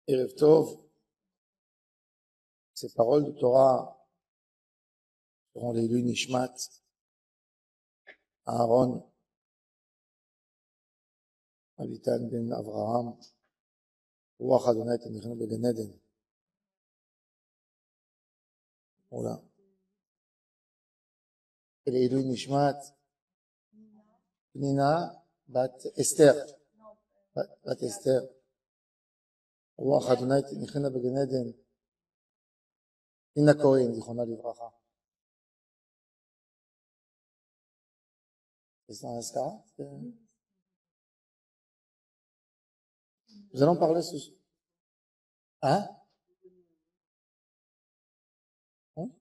Erev Tov, ces paroles de Torah seront les Lui Nishmat, Aaron, Avitan ben Avraham, Ruach Adonai Tenichenu Began Eden. Voilà. Et les Lui Nishmat, Nina, Bat Esther, Bat Esther, Ruach Adonai Tenichenu Began Eden. Nina Cohen, Zichona Livracha. C'est un Askara? Nous allons parler ce soir. Hein? Oui?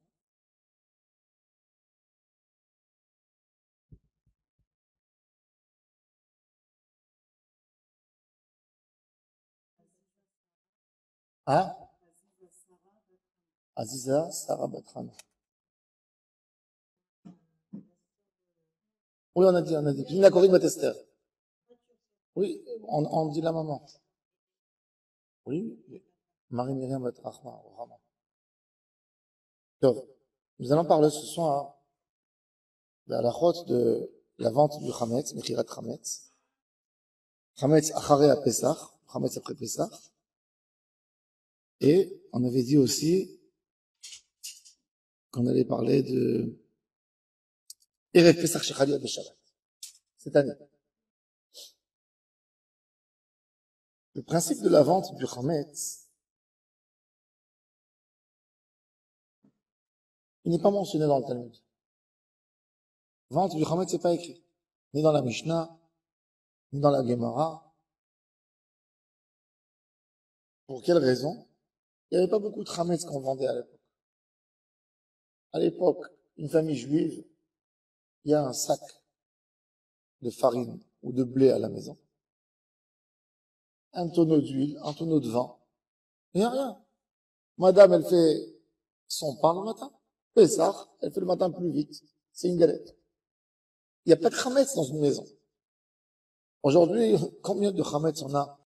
Hein? Aziza Sarah Batran. Oui, on a dit. Nina Cohen Bat Esther. Oui, on dit la maman. Oui, Marie-Myriam Bat Rachma, Rama. Donc, nous allons parler ce soir de la halachot de la vente du Chametz, Mechirat Chametz. Chametz Acharei à Pesach, Chametz après Pesach. Et on avait dit aussi qu'on allait parler de Erev Pesach Shechad Yod Shabbat. Cette année. Le principe de la vente du Chametz, il n'est pas mentionné dans le Talmud. Vente du Chametz, c'est pas écrit. Ni dans la Mishnah, ni dans la Gemara. Pour quelle raison? Il n'y avait pas beaucoup de Chametz qu'on vendait à l'époque. À l'époque, une famille juive, il y a un sac de farine ou de blé à la maison, un tonneau d'huile, un tonneau de vin, et rien. Madame, elle fait son pain le matin. Pessah, elle fait le matin plus vite. C'est une galette. Il n'y a pas de chametz dans une maison. Aujourd'hui, combien de chametz on a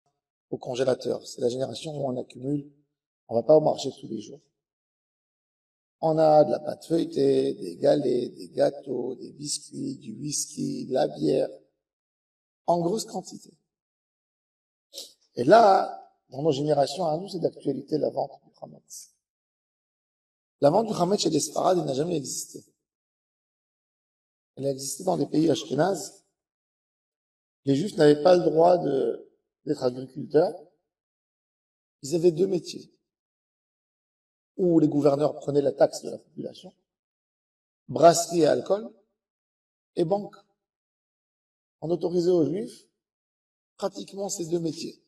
au congélateur? C'est la génération où on accumule. On va pas au marché tous les jours. On a de la pâte feuilletée, des galets, des gâteaux, des biscuits, du whisky, de la bière, en grosse quantité. Et là, dans nos générations, à nous, c'est d'actualité la vente du chametz. La vente du chametz chez les Sfarades, elle n'a jamais existé. Elle a existé dans les pays ashkénazes. Les Juifs n'avaient pas le droit d'être agriculteurs. Ils avaient deux métiers. Où les gouverneurs prenaient la taxe de la population, brasserie et alcool, et banque. On autorisait aux Juifs pratiquement ces deux métiers.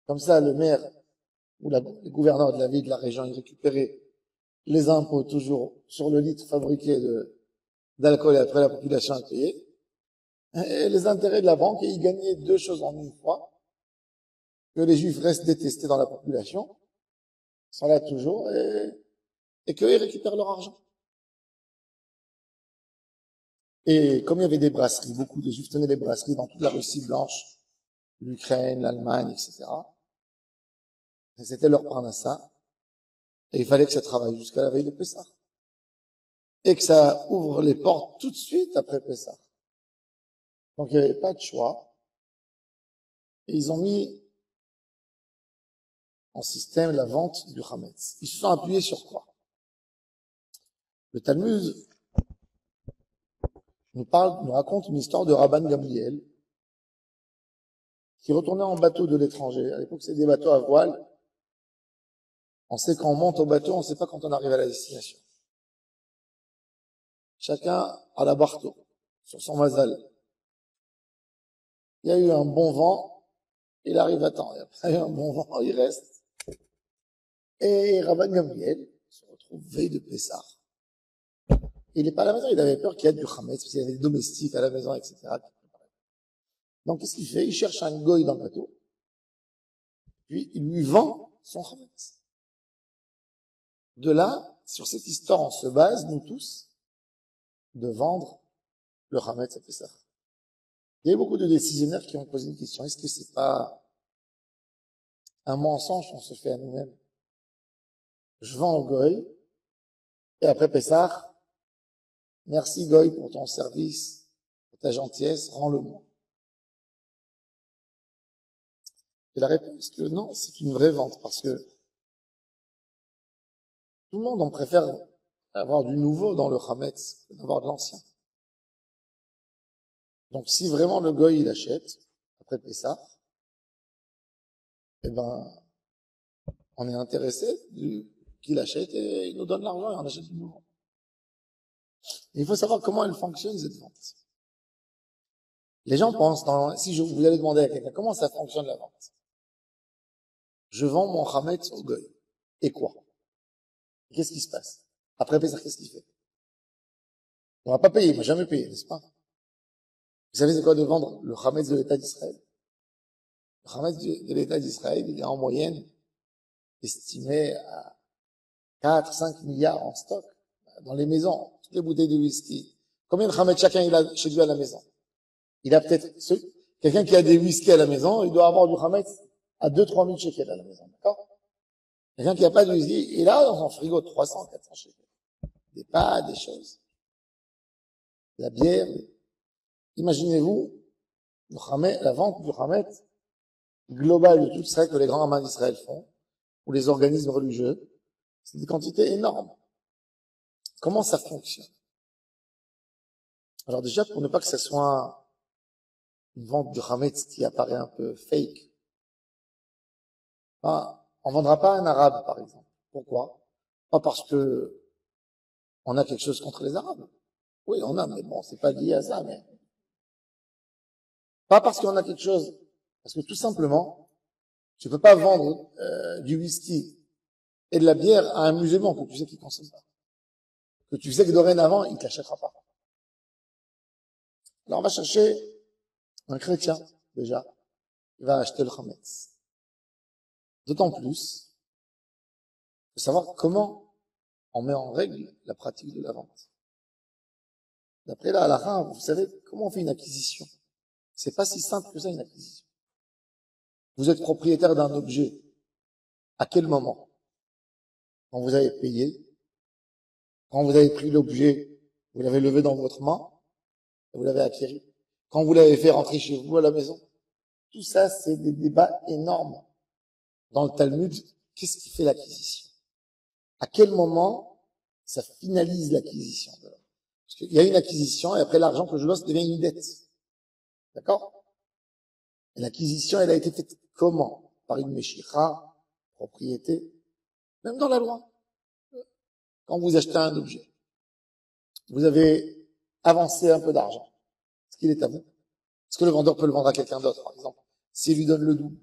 Comme ça, le maire ou les gouverneurs de la ville, de la région, ils récupéraient les impôts toujours sur le litre fabriqué d'alcool et après la population a payé, et les intérêts de la banque, et ils gagnaient deux choses en une fois, que les Juifs restent détestés dans la population, sont là toujours, et qu'eux, ils récupèrent leur argent. Et comme il y avait des brasseries, beaucoup de Juifs tenaient des brasseries dans toute la Russie blanche, l'Ukraine, l'Allemagne, etc. Et c'était leur parnassa. Et il fallait que ça travaille jusqu'à la veille de Pessah. Et que ça ouvre les portes tout de suite après Pessah. Donc il n'y avait pas de choix. Et ils ont mis en système la vente du Chametz. Ils se sont appuyés sur quoi? Le Talmud nous raconte une histoire de Rabban Gamliel qui retournait en bateau de l'étranger. À l'époque, c'était des bateaux à voile. On sait quand on monte au bateau, on ne sait pas quand on arrive à la destination. Chacun à la barteau, sur son mazal. Il y a eu un bon vent, il arrive à temps. Il y a eu un bon vent, il reste. Et Rabban Gamliel se retrouve veille de Pessah. Il n'est pas à la maison, il avait peur qu'il y ait du chametz, parce qu'il y avait des domestiques à la maison, etc. Donc, qu'est-ce qu'il fait? Il cherche un goy dans le bateau, puis il lui vend son chametz. De là, sur cette histoire, on se base, nous tous, de vendre le chametz à Pessah. Il y a eu beaucoup de décisionnaires qui ont posé une question. Est-ce que c'est pas un mensonge qu'on se fait à nous-mêmes. Je vends au goy, et après Pessah, merci goy pour ton service, pour ta gentillesse, rends-le-moi. Et la réponse que non, c'est une vraie vente, parce que tout le monde, on préfère avoir du nouveau dans le Hametz que d'avoir de l'ancien. Donc si vraiment le goy il achète, après Pessah, eh ben, on est intéressé qu'il achète et il nous donne l'argent et on achète du nouveau. Et il faut savoir comment elle fonctionne, cette vente. Les gens pensent, vous allez demander à quelqu'un, comment ça fonctionne la vente? Je vends mon Hametz au goy. Et quoi? Qu'est-ce qui se passe? Après Pessah, qu'est-ce qu'il fait? On va pas payer, il m'a jamais payé, n'est-ce pas? Vous savez c'est quoi de vendre le Hametz de l'État d'Israël? Le Hametz de l'État d'Israël, il est en moyenne estimé à 4, 5 milliards en stock dans les maisons, toutes les bouteilles de whisky. Combien de Hametz chacun il a chez lui à la maison? Il a peut-être, quelqu'un qui a des whisky à la maison, il doit avoir du Hametz à 2-3 000 shekels à la maison, d'accord? Quelqu'un qui n'a pas de whisky, il a dans son frigo 300, 400 shekels. Des pâtes, des choses. La bière. Imaginez-vous, la vente du Hametz globale de tout Israël que les grands rabbins d'Israël font, ou les organismes religieux, c'est des quantités énormes. Comment ça fonctionne? Alors déjà, pour ne pas que ce soit une vente de Hametz qui apparaît un peu fake, on vendra pas un arabe, par exemple. Pourquoi? Pas parce que on a quelque chose contre les arabes. Oui, on a, mais bon, c'est pas lié à ça, mais pas parce qu'on a quelque chose, parce que tout simplement, tu peux pas vendre du whisky et de la bière à un musulman que tu sais qu'il consomme pas, que tu sais que dorénavant il t'achètera pas. Alors on va chercher un chrétien déjà, il va acheter le Hametz. D'autant plus, il faut savoir comment on met en règle la pratique de la vente. D'après la halakha, vous savez comment on fait une acquisition. C'est pas si simple que ça, une acquisition. Vous êtes propriétaire d'un objet. À quel moment? Quand vous avez payé, quand vous avez pris l'objet, vous l'avez levé dans votre main, et vous l'avez acquis. Quand vous l'avez fait rentrer chez vous à la maison. Tout ça, c'est des débats énormes. Dans le Talmud, qu'est-ce qui fait l'acquisition? À quel moment ça finalise l'acquisition? Parce qu'il y a une acquisition, et après l'argent que je dois, ça devient une dette. D'accord? Et l'acquisition, elle a été faite comment? Par une meshicha, propriété. Même dans la loi. Quand vous achetez un objet, vous avez avancé un peu d'argent. Est-ce qu'il est à vous? Est-ce que le vendeur peut le vendre à quelqu'un d'autre, par exemple, s'il lui donne le double?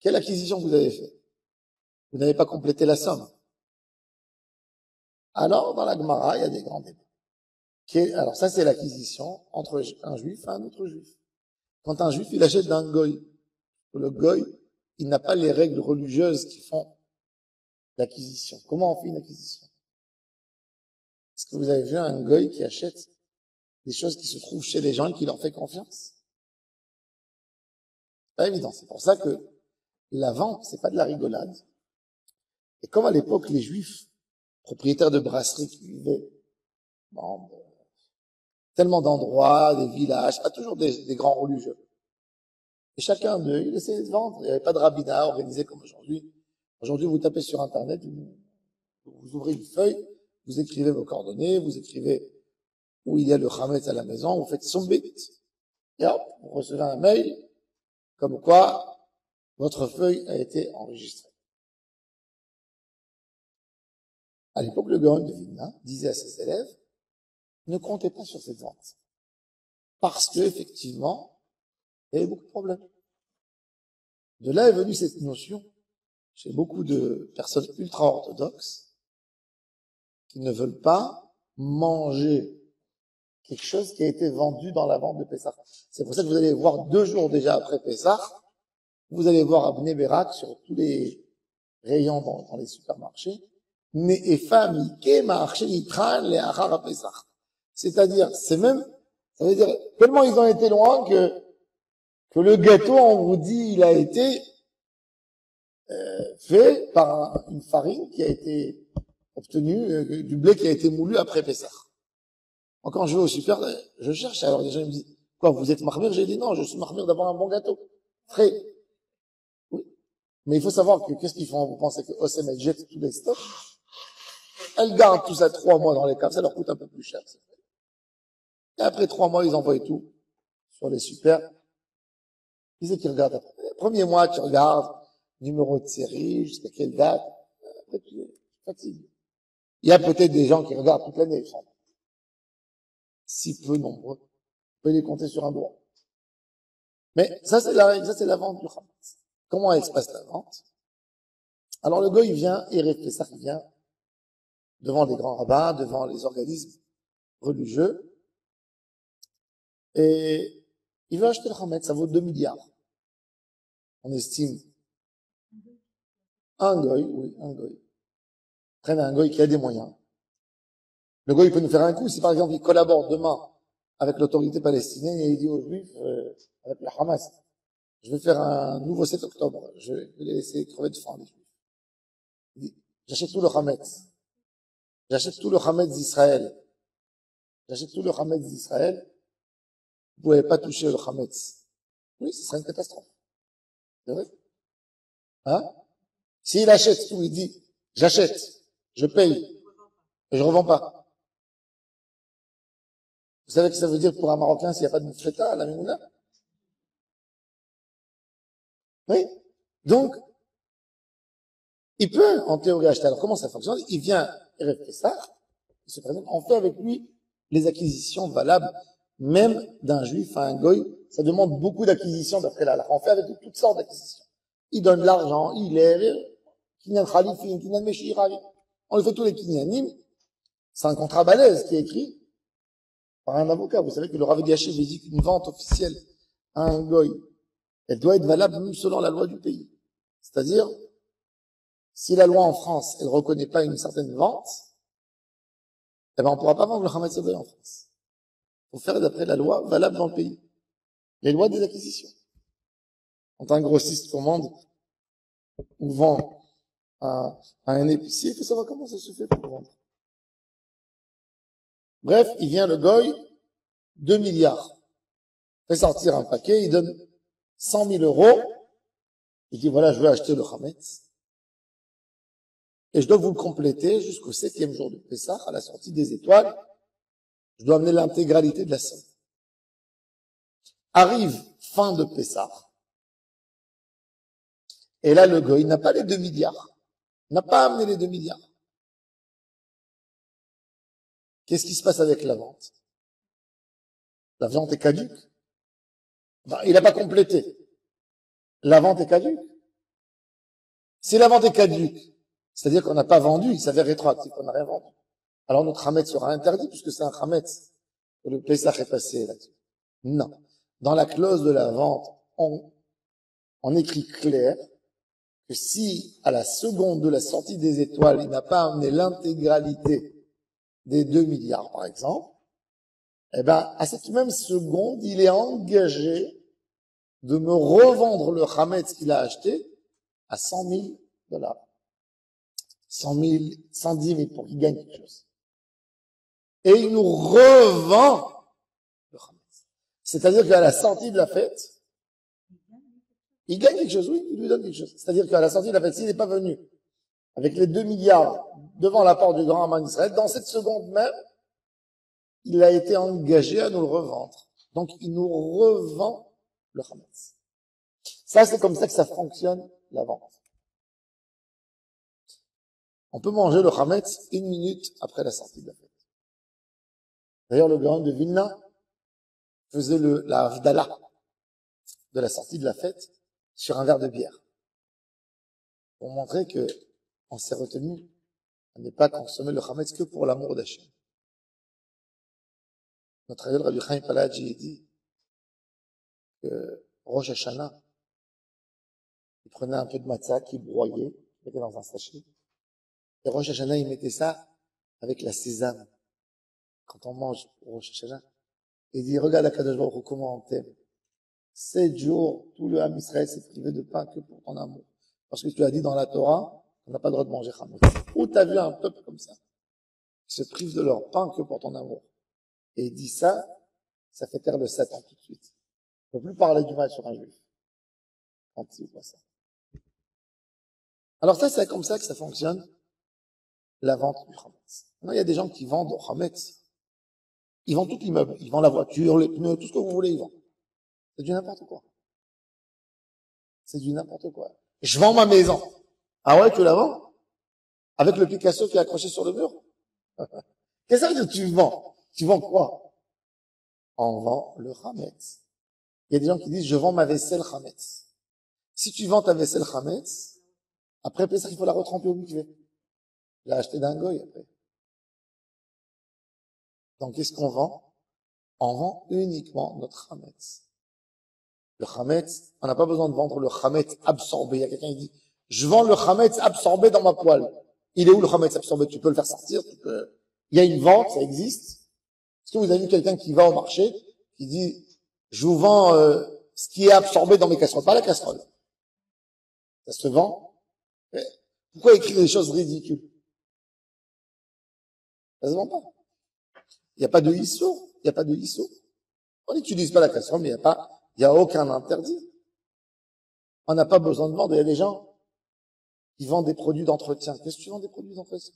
Quelle acquisition vous avez fait? Vous n'avez pas complété la somme. Alors, dans la Gemara, il y a des grands débats. Alors ça, c'est l'acquisition entre un juif et un autre juif. Quand un juif, il achète d'un goy, le goy, il n'a pas les règles religieuses qui font l'acquisition. Comment on fait une acquisition? Est-ce que vous avez vu un goy qui achète des choses qui se trouvent chez les gens et qui leur fait confiance? Pas évident. C'est pour ça que la vente, c'est pas de la rigolade. Et comme à l'époque, les juifs, propriétaires de brasseries qui vivaient dans tellement d'endroits, des villages, pas toujours des grands religieux. Et chacun d'eux, il essayait de vendre. Il n'y avait pas de rabbinat organisé comme aujourd'hui. Aujourd'hui, vous tapez sur Internet, vous ouvrez une feuille, vous écrivez vos coordonnées, vous écrivez où il y a le Hametz à la maison, vous faites Sombit. Et hop, vous recevez un mail comme quoi votre feuille a été enregistrée. À l'époque, le Gaon de Vilna disait à ses élèves, ne comptez pas sur cette vente. Parce que, effectivement, il y avait beaucoup de problèmes. De là est venue cette notion chez beaucoup de personnes ultra-orthodoxes qui ne veulent pas manger quelque chose qui a été vendu dans la vente de Pessah. C'est pour ça que vous allez voir 2 jours déjà après Pessah, vous allez voir à Bnei Berak sur tous les rayons dans les supermarchés, c'est-à-dire, ça veut dire, tellement ils ont été loin que que le gâteau, on vous dit, il a été fait par une farine qui a été obtenue, du blé qui a été moulu après Pessah. Quand je vais au super, je cherche, alors les gens me disent, quoi, vous êtes marmire? J'ai dit non, je suis marmire d'avoir un bon gâteau. Frais. Oui. Mais il faut savoir que, qu'est-ce qu'ils font? Vous pensez que Osem, elle jette tous les stocks? Elle garde tout ça 3 mois dans les caves, ça leur coûte un peu plus cher. Et après 3 mois, ils envoient tout sur les super. Qui c'est qui regarde après? Premier mois, tu regardes, numéro de série, jusqu'à quelle date. Après, tu es fatigué. Il y a peut-être des gens qui regardent toute l'année, si peu nombreux. On peut les compter sur un doigt. Mais ça, c'est la règle, ça, c'est la vente du Hametz. Comment elle se passe la vente? Alors, le goy, il vient, et répète ça, il vient devant les grands rabbins, devant les organismes religieux, et il veut acheter le Hametz, ça vaut 2 milliards. On estime un goy, oui, un goy. Prenne un goy qui a des moyens. Le goy, il peut nous faire un coup. Si par exemple, il collabore demain avec l'autorité palestinienne et il dit aux Juifs, avec le Hamas, je vais faire un nouveau 7 octobre, je vais les laisser crever de faim, les Juifs. Il dit, j'achète tout le Hametz. J'achète tout le Hametz d'Israël. J'achète tout le Hametz d'Israël. Vous pouvez pas toucher le Hametz. Oui, ce serait une catastrophe. C'est vrai? Hein? S'il achète tout, il dit, j'achète, je paye, et je revends pas. Vous savez ce que ça veut dire pour un Marocain s'il n'y a pas de mufleta à la Mimouna? Oui. Donc, il peut, en théorie, acheter. Alors, comment ça fonctionne? Il vient, Erev Pessah, il se présente, on fait avec lui les acquisitions valables, même d'un juif à un goy. Ça demande beaucoup d'acquisitions d'après la halakha. On fait avec lui toutes sortes d'acquisitions. Il donne de l'argent, il est, kinyan khalifin, kinyan meshiravi. On lui fait tous les kinyanim. C'est un contrat balèze qui est écrit par un avocat. Vous savez que le Rav Eliashiv dit qu'une vente officielle à un goy, elle doit être valable même selon la loi du pays. C'est-à-dire, si la loi en France, elle reconnaît pas une certaine vente, eh ben, on pourra pas vendre le Hametz en France. Faut faire d'après la loi valable dans le pays. Les lois des acquisitions. Quand un grossiste commande ou vend à un épicier, il faut savoir comment ça se fait pour vendre. Bref, il vient le goy, 2 milliards. Fait sortir un paquet, il donne 100 000 euros. Il dit, voilà, je veux acheter le Hametz. Et je dois vous le compléter jusqu'au 7e jour de Pessah, à la sortie des étoiles. Je dois amener l'intégralité de la somme. Arrive fin de Pessah. Et là, le goy n'a pas les 2 milliards. N'a pas amené les 2 milliards. Qu'est-ce qui se passe avec la vente? La vente est caduque. Ben, il n'a pas complété. La vente est caduque. Si la vente est caduque, c'est-à-dire qu'on n'a pas vendu, il s'avère rétroactif, qu'on n'a rien vendu. Alors notre Hametz sera interdit puisque c'est un Hametz. Le Pessah est passé là-dessus. Non. Dans la clause de la vente, on écrit clair que si, à la seconde de la sortie des étoiles, il n'a pas amené l'intégralité des 2 milliards, par exemple, eh ben, à cette même seconde, il est engagé de me revendre le Hametz qu'il a acheté à 100 000 dollars. 100 000, 110 000 pour qu'il gagne quelque chose. Et il nous revend le Hametz. C'est-à-dire qu'à la sortie de la fête, il gagne quelque chose, oui, il lui donne quelque chose. C'est-à-dire qu'à la sortie de la fête, s'il n'est pas venu avec les 2 milliards devant la porte du grand Haman d'Israël, dans cette seconde même, il a été engagé à nous le revendre. Donc, il nous revend le Hametz. Ça, c'est comme ça que ça fonctionne, la vente. On peut manger le Hametz 1 minute après la sortie de la fête. D'ailleurs, le Gaon de Vilna faisait la Havdalah de la sortie de la fête sur un verre de bière. Pour montrer que on s'est retenu à ne pas consommer le Hametz que pour l'amour d'Hachem. Notre aïeul Rabbi Chaim Paladji dit que Rosh Hashanah, il prenait un peu de matzah qu'il broyait, il mettait dans un sachet. Et Rosh Hashanah, il mettait ça avec la sésame. Quand on mange Rosh Hashanah, il dit, regarde Akadosh Baruch Hu, comment on t'aime. 7 jours, tout le Ham Israël s'est privé de pain que pour ton amour. Parce que tu as dit dans la Torah, on n'a pas le droit de manger chametz. Où t'as vu un peuple comme ça, qui se prive de leur pain que pour ton amour? Et il dit ça fait taire le Satan tout de suite. On ne peut plus parler du mal sur un juif. Quand il voit ça. Alors ça, c'est comme ça que ça fonctionne, la vente du chametz. Maintenant, il y a des gens qui vendent au chametz. Ils vendent tout l'immeuble. Ils vendent la voiture, les pneus, tout ce que vous voulez, ils vendent. C'est du n'importe quoi. C'est du n'importe quoi. Je vends ma maison. Ah ouais, tu la vends? Avec le Picasso qui est accroché sur le mur? Qu'est-ce que ça veut dire tu vends? Tu vends quoi? On vend le chametz. Il y a des gens qui disent, je vends ma vaisselle chametz. Si tu vends ta vaisselle chametz, après Pessah, il faut la retremper au mikvé. La acheter d'un goy après. Donc, qu'est-ce qu'on vend? On vend uniquement notre chametz. Le chametz, on n'a pas besoin de vendre le chametz absorbé. Il y a quelqu'un qui dit, je vends le chametz absorbé dans ma poêle. Il est où le chametz absorbé? Tu peux le faire sortir, il y a une vente, ça existe. Est-ce que vous avez vu quelqu'un qui va au marché, qui dit, je vous vends ce qui est absorbé dans mes casseroles, pas la casserole. Ça se vend. Mais pourquoi écrire des choses ridicules? Ça se vend pas. Il n'y a pas de ISO. Il n'y a pas de ISO. On n'utilise pas la casserole, mais il n'y a aucun interdit. On n'a pas besoin de vendre. Il y a des gens qui vendent des produits d'entretien. Qu'est-ce que tu vends des produits d'entretien?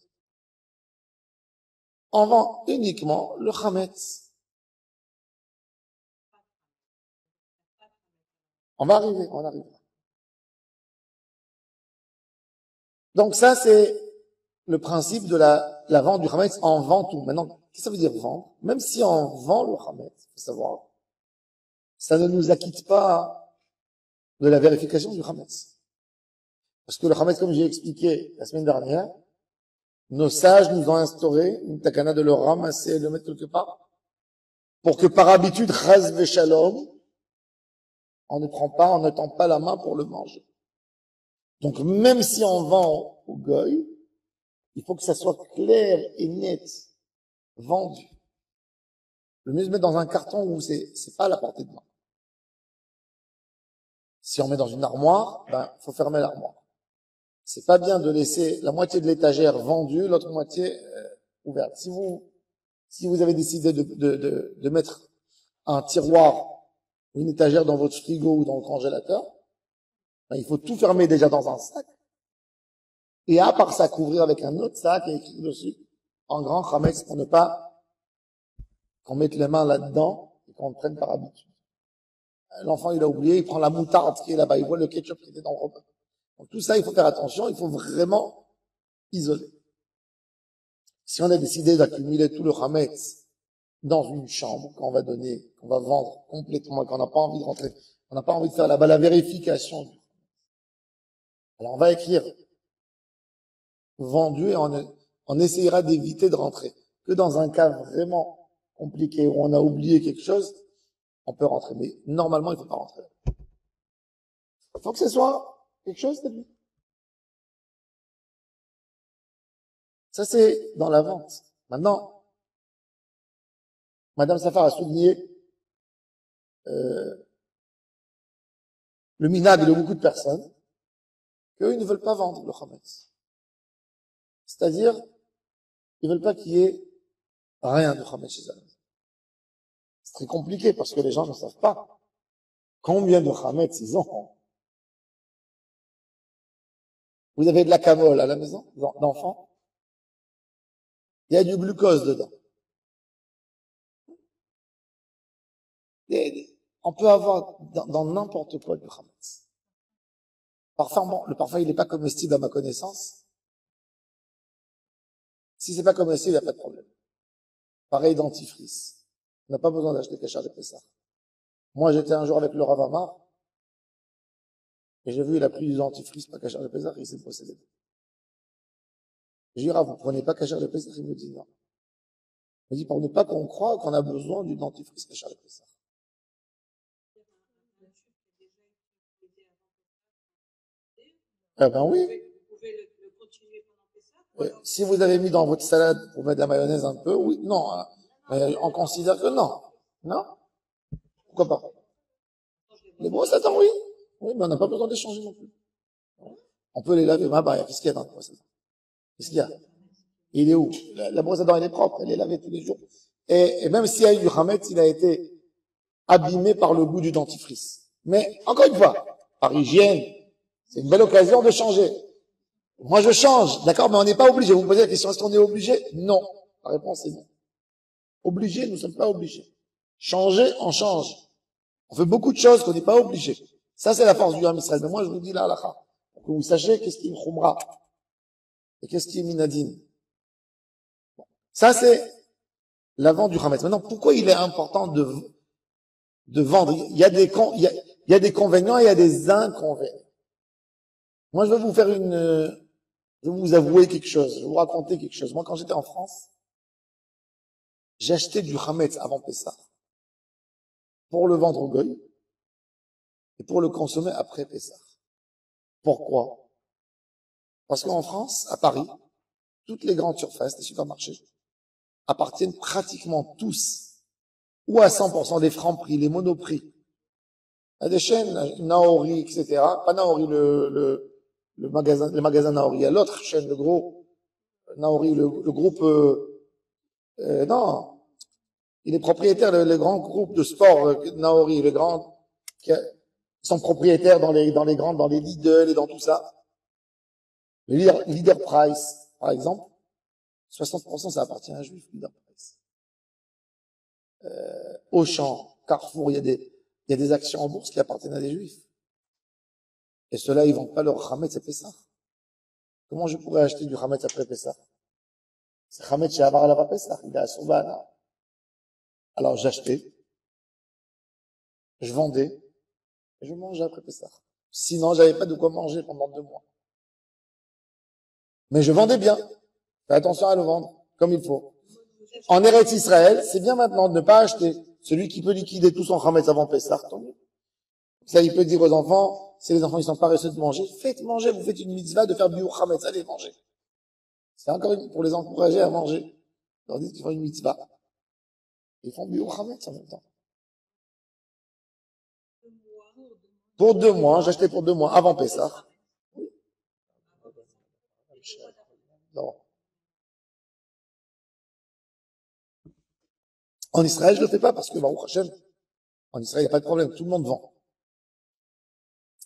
On vend uniquement le chametz. On arrive. Donc ça, c'est le principe de la vente du chametz. On vend tout. Maintenant, qu'est-ce que ça veut dire vendre? Même si on vend le chametz, il faut savoir, ça ne nous acquitte pas de la vérification du chametz. Parce que le chametz, comme j'ai expliqué la semaine dernière, nos sages nous ont instauré une takana de le ramasser et de le mettre quelque part, pour que par habitude, chas v'shalom, on ne tend pas la main pour le manger. Donc même si on vend au goy, il faut que ça soit clair et net, vendu. Le mieux se mettre dans un carton où c'est pas à la portée de main. Si on met dans une armoire, faut fermer l'armoire. C'est pas bien de laisser la moitié de l'étagère vendue, l'autre moitié ouverte. Si vous avez décidé de mettre un tiroir ou une étagère dans votre frigo ou dans le congélateur, il faut tout fermer déjà dans un sac. Et à part ça, couvrir avec un autre sac et écrire dessus en grand chametz pour ne pas qu'on mette les mains là-dedans et qu'on le prenne par habitude. L'enfant, il a oublié, il prend la moutarde qui est là-bas, il voit le ketchup qui était dans le repas. Donc tout ça, il faut faire attention, il faut vraiment isoler. Si on a décidé d'accumuler tout le chametz dans une chambre qu'on va donner, qu'on va vendre complètement, qu'on n'a pas envie de rentrer, on n'a pas envie de faire là-bas la vérification. Alors on va écrire vendu et on essayera d'éviter de rentrer. Que dans un cas vraiment compliqué où on a oublié quelque chose, on peut rentrer. Mais normalement, il ne faut pas rentrer. Il faut que ce soit quelque chose de bien. Ça, c'est dans la vente. Maintenant, Madame Safar a souligné le minag de beaucoup de personnes qu'eux, ils ne veulent pas vendre le chametz. C'est-à-dire, ils veulent pas qu'il y ait rien de chametz chez eux. C'est très compliqué parce que les gens ne savent pas combien de chametz ils ont. Vous avez de la camole à la maison, d'enfants? Il y a du glucose dedans. On peut avoir dans n'importe quoi du chametz. Parfois, bon, le parfum, il n'est pas comestible à ma connaissance. Si c'est pas comestible, il n'y a pas de problème. Pareil, dentifrice. On n'a pas besoin d'acheter Kachar de Pessah. Moi, j'étais un jour avec le Rav Amar, et j'ai vu, il a pris du dentifrice, pas Kachar de Pessah, il s'est possédé. J'ai dit, Rav, vous prenez pas Kachar de Pessah? Il me dit non. Il me dit, pour ne pas qu'on croie qu'on a besoin du dentifrice Kachar de Pessah. Eh ben oui. Si vous avez mis dans votre salade pour mettre de la mayonnaise un peu, oui, non. Mais on considère que non. Non? Pourquoi pas? Les brosses à dents, oui. Oui, mais on n'a pas besoin de les changer non plus. On peut les laver. Ah bah, qu'est-ce qu'il y a dans la brosse à dents? Qu'est-ce qu'il y a? Il est où? La brosse à dents, elle est propre, elle est lavée tous les jours. Et même s'il y a eu du Hametz, il a été abîmé par le goût du dentifrice. Mais, encore une fois, par hygiène, c'est une belle occasion de changer. Moi, je change, d'accord, mais on n'est pas obligé. Vous me posez la question, est-ce qu'on est obligé? Non. La réponse est non. Obligé, nous ne sommes pas obligés. Changer, on change. On fait beaucoup de choses qu'on n'est pas obligé. Ça, c'est la force du Ham Israël. Mais moi, je vous dis là, pour que vous sachiez qu'est-ce qui est une khumra et qu'est-ce qui est minadine. Ça, c'est la vente du Hametz. Maintenant, pourquoi il est important de vendre? Il y a des convénients et il y a des inconvénients. Moi, je vais vous avouer quelque chose. Je vais vous raconter quelque chose. Moi, quand j'étais en France, j'ai acheté du Hametz avant Pessah pour le vendre au Goy et pour le consommer après Pessah. Pourquoi? Parce qu'en France, à Paris, toutes les grandes surfaces, les supermarchés, appartiennent pratiquement tous, ou à 100% des francs prix, les monoprix, à des chaînes, Naori, etc. Pas Naori, le magasin Naori, il y a l'autre chaîne, le gros Naori, le groupe, non, il est propriétaire, le grand groupe de sport Naori, les grands, qui sont propriétaires dans les grandes, dans les Lidl et dans tout ça. Le Leader Price, par exemple, 60% ça appartient à un juif, Leader Price. Auchan, Carrefour, il y a des actions en bourse qui appartiennent à des juifs. Et ceux-là, ils vendent pas leur Hametz à Pessah. Comment je pourrais acheter du Hametz après Pessah? C'est Hametz chez Avar Alava Pessah, il est à Soubana. Alors j'achetais, je vendais, et je mangeais après Pessah. Sinon, j'avais pas de quoi manger pendant 2 mois. Mais je vendais bien. Fais attention à le vendre, comme il faut. En Eretz Israël, c'est bien maintenant de ne pas acheter. Celui qui peut liquider tout son Hametz avant Pessah, tant mieux. Ça, il peut dire aux enfants, si les enfants ils sont paresseux de manger, faites manger, vous faites une mitzvah de faire biur Hametz, allez manger. C'est encore pour les encourager à manger. Ils leur disent qu'ils font une mitzvah. Ils font biur Hametz en même temps. Pour 2 mois, j'achetais pour 2 mois, avant Pessah. Non. En Israël, je le fais pas parce que, Baruch Hashem, en Israël, il n'y a pas de problème, tout le monde vend.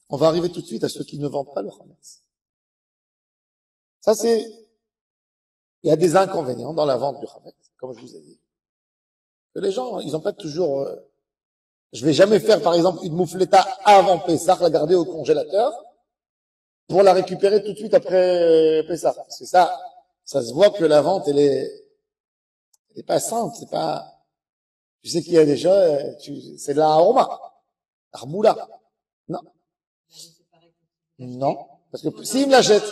On va arriver tout de suite à ceux qui ne vendent pas le Hametz. Ça, il y a des inconvénients dans la vente du Hametz, comme je vous ai dit. Que les gens, ils n'ont pas toujours, je vais jamais faire, par exemple, une moufleta avant Pessah, la garder au congélateur, pour la récupérer tout de suite après Pessah. Parce que ça se voit que la vente, elle est pas sainte, c'est pas, tu sais qu'il y a des gens, c'est de la aroma. Armoula. Non. Non. Parce que s'il me l'achète,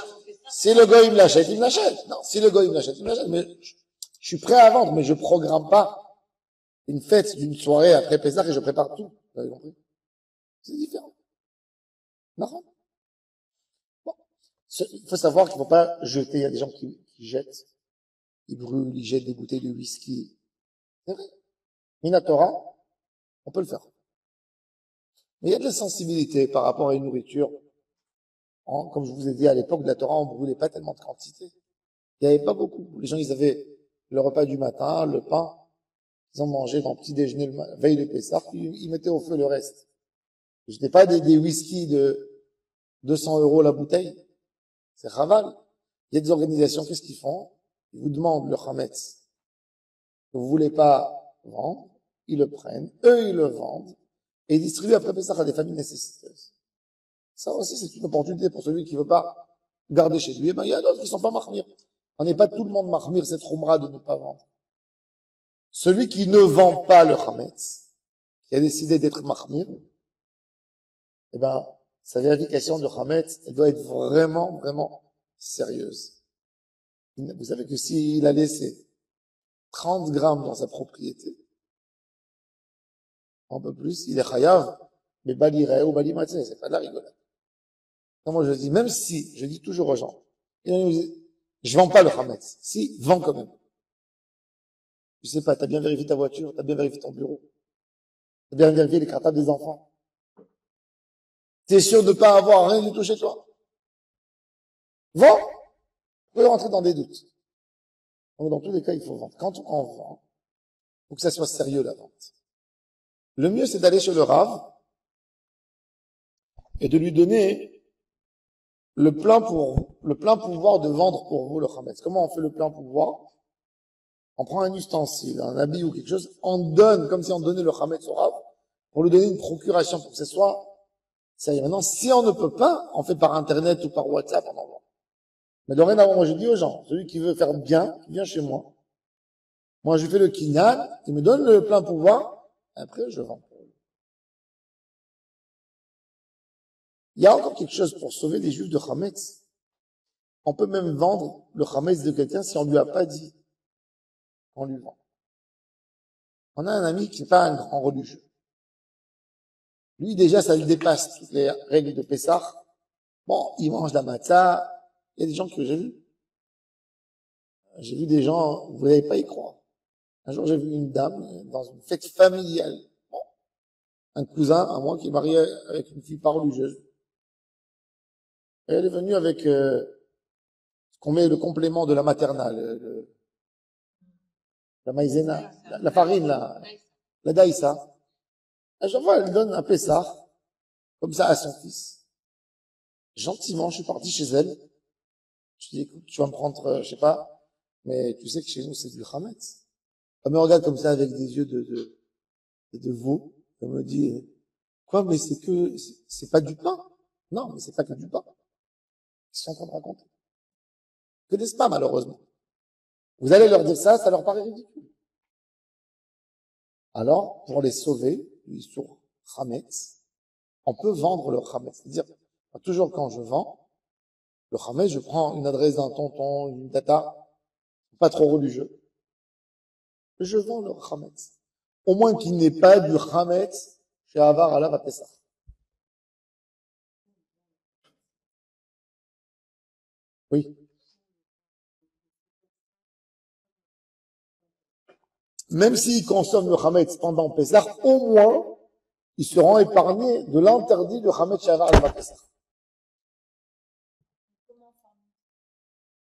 si le gars il me l'achète, il me l'achète. Non, si le gars il me l'achète, il me l'achète. Mais je suis prêt à vendre, mais je programme pas une fête d'une soirée après Pessah et je prépare tout. Vous avez compris? C'est différent. Non. Bon. Il faut savoir qu'il ne faut pas jeter. Il y a des gens qui jettent, ils brûlent, ils jettent des bouteilles de whisky. C'est vrai. Minatora, on peut le faire. Mais il y a de la sensibilité par rapport à une nourriture. Comme je vous ai dit, à l'époque de la Torah, on brûlait pas tellement de quantité. Il n'y avait pas beaucoup. Les gens, ils avaient le repas du matin, le pain. Ils ont mangé dans le petit déjeuner la veille de Pessah, puis ils mettaient au feu le reste. Je n'étais pas des whisky de 200 € la bouteille. C'est raval. Il y a des organisations, qu'est-ce qu'ils font? Ils vous demandent le Hametz. Vous voulez pas vendre, ils le prennent, eux, ils le vendent, et ils distribuent après Pessah à des familles nécessiteuses. Ça aussi, c'est une opportunité pour celui qui veut pas garder chez lui. Eh ben, il y a d'autres qui sont pas mahmir. On n'est pas tout le monde mahmir, cette khumra de ne pas vendre. Celui qui ne vend pas le Hametz, qui a décidé d'être mahmir, eh ben, sa vérification de Hametz, elle doit être vraiment, vraiment sérieuse. Vous savez que s'il a laissé 30 grammes dans sa propriété, un peu plus, il est chayav, mais baliré ou balimatzé, c'est pas de la rigolade. Non, moi je dis, même si, je dis toujours aux gens, je vends pas le Hametz. Si, vends quand même. Je sais pas, t'as bien vérifié ta voiture, t'as bien vérifié ton bureau, t'as bien vérifié les cartables des enfants. T'es sûr de ne pas avoir rien du tout chez toi. Vends. Vous pouvez rentrer dans des doutes. Donc, dans tous les cas, il faut vendre. Quand on vend, il faut que ça soit sérieux, la vente. Le mieux, c'est d'aller chez le Rav et de lui donner le plein pouvoir de vendre pour vous le Hametz. Comment on fait le plein pouvoir? On prend un ustensile, un habit ou quelque chose, on donne, comme si on donnait le Hametz au Rav, pour lui donner une procuration, pour que ce soit sérieux. Maintenant, si on ne peut pas, on fait par Internet ou par WhatsApp, on envoie. Mais dorénavant, moi, je dis aux gens, celui qui veut faire bien, vient chez moi. Moi, je fais le kinyan, il me donne le plein pouvoir, après, je vends. Il y a encore quelque chose pour sauver les juifs de Hametz. On peut même vendre le Hametz de quelqu'un si on lui a pas dit. On lui vend. On a un ami qui n'est pas un grand religieux. Lui, déjà, ça lui dépasse toutes les règles de Pessah. Bon, il mange la matzah. Il y a des gens que j'ai vus. J'ai vu des gens, vous n'allez pas y croire. Un jour, j'ai vu une dame dans une fête familiale. Bon, un cousin à moi qui est marié avec une fille pas religieuse. Et elle est venue avec ce qu'on met le complément de la maternelle, la maïzena, la farine, la daïsa. À chaque fois, elle donne un Pessah, comme ça, à son fils. Gentiment, je suis parti chez elle. Je dis, écoute, tu vas me prendre, je sais pas, mais tu sais que chez nous, c'est du Hametz. Elle me regarde comme ça avec des yeux de veau. Elle me dit, quoi, mais c'est pas du pain. Non, mais c'est pas que du pain. Ils sont en train de raconter. Que n'est-ce pas, malheureusement. Vous allez leur dire ça, ça leur paraît ridicule. Alors, pour les sauver, sur Hametz, on peut vendre le Hametz. C'est-à-dire, toujours quand je vends, le Hametz, je prends une adresse d'un tonton, une tata, pas trop religieux. Je vends le Hametz. Au moins qu'il n'ait pas du Hametz chez Avar Alav à Pessah. Oui. Même s'ils consomment le Hametz pendant Pessah, au moins, ils seront épargnés de l'interdit de Hametz chez Avar Alav à Pessah.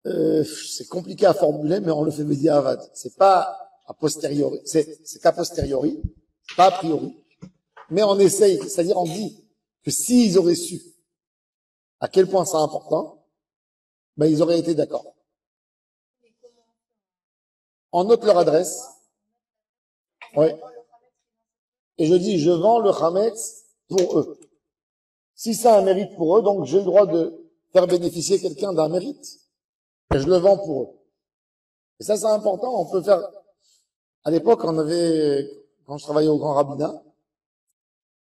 C'est compliqué à formuler, mais on le fait médiavad. C'est pas a posteriori. C'est qu'a posteriori, pas a priori. Mais on essaye, c'est-à-dire on dit que s'ils auraient su à quel point c'est important, ben ils auraient été d'accord. On note leur adresse. Oui. Et je dis, je vends le Hametz pour eux. Si ça a un mérite pour eux, donc j'ai le droit de faire bénéficier quelqu'un d'un mérite. Et je le vends pour eux. Et ça, c'est important. On peut faire, à l'époque, quand je travaillais au Grand Rabbinat,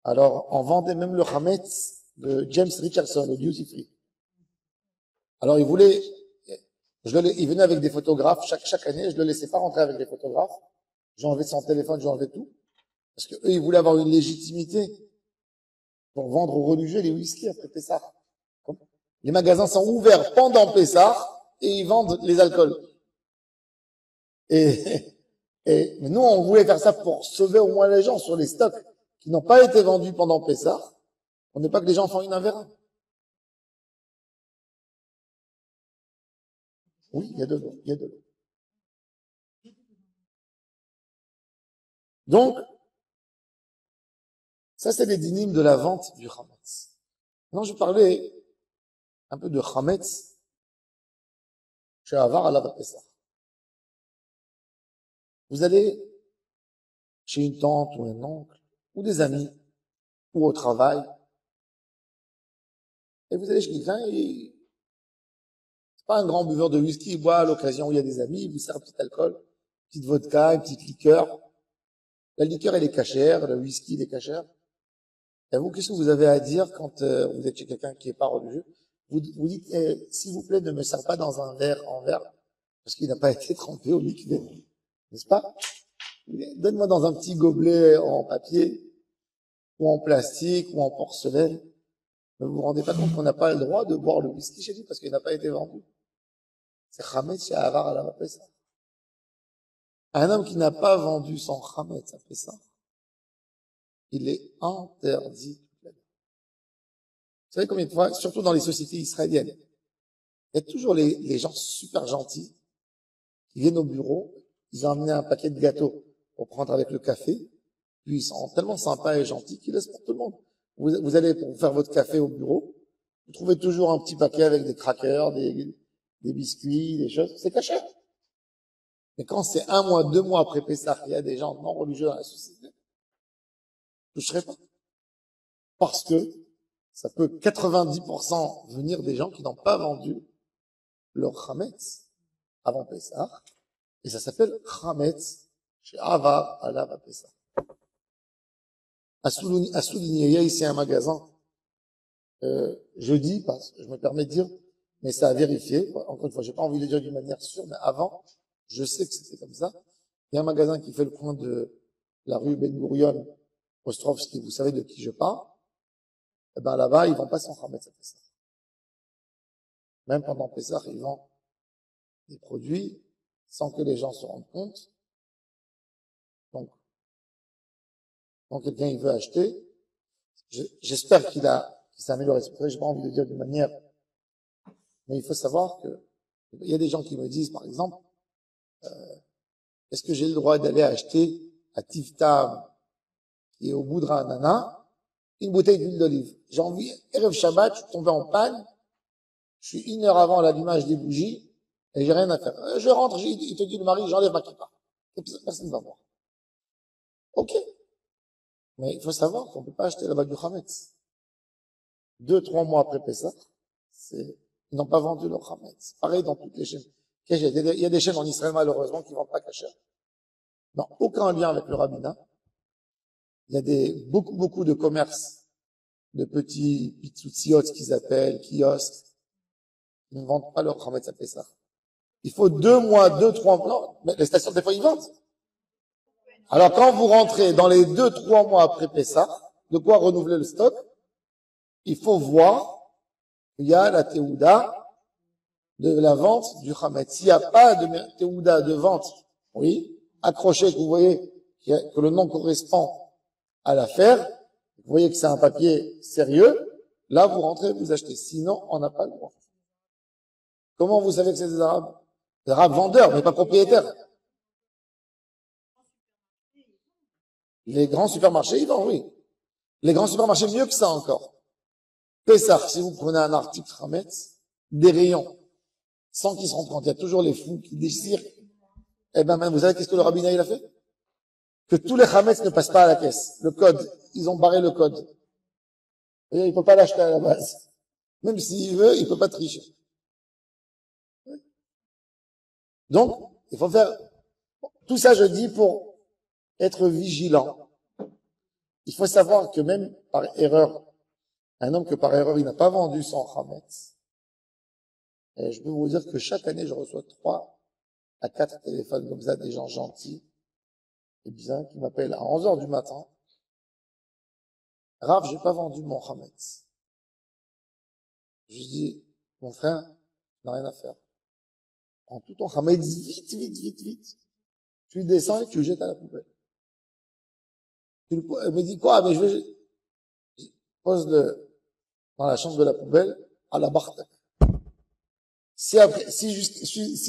alors, on vendait même le Hametz de James Richardson, le Duty Free. Alors, il venait avec des photographes chaque année, je le laissais pas rentrer avec des photographes. J'ai enlevé son téléphone, j'ai enlevé tout. Parce que eux, ils voulaient avoir une légitimité pour vendre aux religieux les whisky après Pessah. Les magasins sont ouverts pendant Pessah et ils vendent les alcools. Et, mais nous, on voulait faire ça pour sauver au moins les gens sur les stocks qui n'ont pas été vendus pendant Pessah. On n'est pas que les gens font une vers un. Oui, il y a de l'eau, il y a de l'eau. Donc, ça c'est les dynimes de la vente du Hametz. Maintenant, je parlais un peu de Hametz chez Avar à la Pessah. Vous allez chez une tante ou un oncle, ou des amis, ou au travail, et vous allez chez quelqu'un et c'est pas un grand buveur de whisky, il boit à l'occasion où il y a des amis, il vous sert un petit alcool, petite vodka, une petite liqueur. La liqueur, elle est cachère, le whisky, il est cachère. Et vous, qu'est-ce que vous avez à dire quand vous êtes chez quelqu'un qui est pas religieux? Vous dites, s'il vous plaît, ne me sers pas dans un verre en verre, parce qu'il n'a pas été trempé au liquide, n'est-ce pas? Donne-moi dans un petit gobelet en papier, ou en plastique, ou en porcelaine. Ne vous vous rendez pas compte qu'on n'a pas le droit de boire le whisky chez lui parce qu'il n'a pas été vendu. C'est Hametz chez Avar à la Pessah. Un homme qui n'a pas vendu son Hametz à Pessah, il est interdit. savez combien de fois, surtout dans les sociétés israéliennes, il y a toujours les gens super gentils qui viennent au bureau, ils ont amené un paquet de gâteaux pour prendre avec le café, puis ils sont tellement sympas et gentils qu'ils laissent pour tout le monde. Vous allez pour faire votre café au bureau, vous trouvez toujours un petit paquet avec des crackers, des biscuits, des choses, c'est caché. Mais quand c'est 1 mois, 2 mois après Pessah, il y a des gens non religieux dans la société, je ne toucherai pas. Parce que ça peut 90% venir des gens qui n'ont pas vendu leur chametz avant Pessah. Et ça s'appelle chametz chez Avar Alav à Pessah. À souligner, il y a ici un magasin, je dis, parce que je me permets de dire, mais c'est à vérifier. Encore une fois, j'ai pas envie de le dire d'une manière sûre, mais avant, je sais que c'était comme ça. Il y a un magasin qui fait le coin de la rue Ben Gurion, Ostrovski, vous savez de qui je parle. Eh ben, là-bas, ils vont pas sans chametz à Pessah. Même pendant Pessah, ils vendent des produits sans que les gens se rendent compte. Donc, quand quelqu'un il veut acheter, j'espère qu'il s'est amélioré. C'est pour ça que j'ai pas envie de dire d'une manière. Mais il faut savoir que il y a des gens qui me disent, par exemple, est-ce que j'ai le droit d'aller acheter à Tiftam, qui est au bout de Ranana, une bouteille d'huile d'olive? J'ai envie, Erev Shabbat, je suis tombé en panne, je suis 1 heure avant l'allumage des bougies, et j'ai rien à faire. Je rentre, il te dit le mari, j'enlève ma kippa. Personne ne va voir. Ok. Mais il faut savoir qu'on ne peut pas acheter là-bas du chametz. 2, 3 mois après Pessah, ils n'ont pas vendu leur chametz. Pareil dans toutes les chaînes. Il y a des chaînes en Israël, malheureusement, qui ne vendent pas kasher. Non, aucun lien avec le rabbinat. Il y a beaucoup de commerces, de petits pitsoutziot qu'ils appellent, kiosques. Ils ne vendent pas leur chametz à Pessah. Il faut 2 mois, 2, 3 mois. Non, mais les stations, des fois, ils vendent. Alors, quand vous rentrez dans les 2, 3 mois après Pessah, de quoi renouveler le stock, il faut voir qu'il y a la théouda de la vente du chametz. S'il n'y a pas de théouda de vente, oui, accroché, que vous voyez que le nom correspond à l'affaire, vous voyez que c'est un papier sérieux, là, vous rentrez, vous achetez. Sinon, on n'a pas le droit. Comment vous savez que c'est des Arabes? Des Arabes vendeurs, mais pas propriétaires. Les grands supermarchés, ils vendent, oui. Les grands supermarchés, mieux que ça encore. Pessah, si vous prenez un article chametz, des rayons, sans qu'ils se rendent compte, il y a toujours les fous qui déchirent. Eh ben, même, vous savez qu'est-ce que le rabbinat, il a fait? Que tous les chametz ne passent pas à la caisse. Le code. Ils ont barré le code. Et il peut pas l'acheter à la base. Même s'il veut, il peut pas tricher. Donc, il faut faire, tout ça je dis pour être vigilant. Il faut savoir que même par erreur, un homme que par erreur il n'a pas vendu son chametz, et je peux vous dire que chaque année je reçois 3 à 4 téléphones comme ça, des gens gentils, et bien, qui m'appellent à 11 heures du matin. Rav, j'ai pas vendu mon chametz. Je dis, mon frère, tu n'as rien à faire. Prends tout ton chametz vite. Tu descends et tu le jettes à la poubelle. Elle me dit quoi? Mais je pose-le dans la chambre de la poubelle, à la barre. Si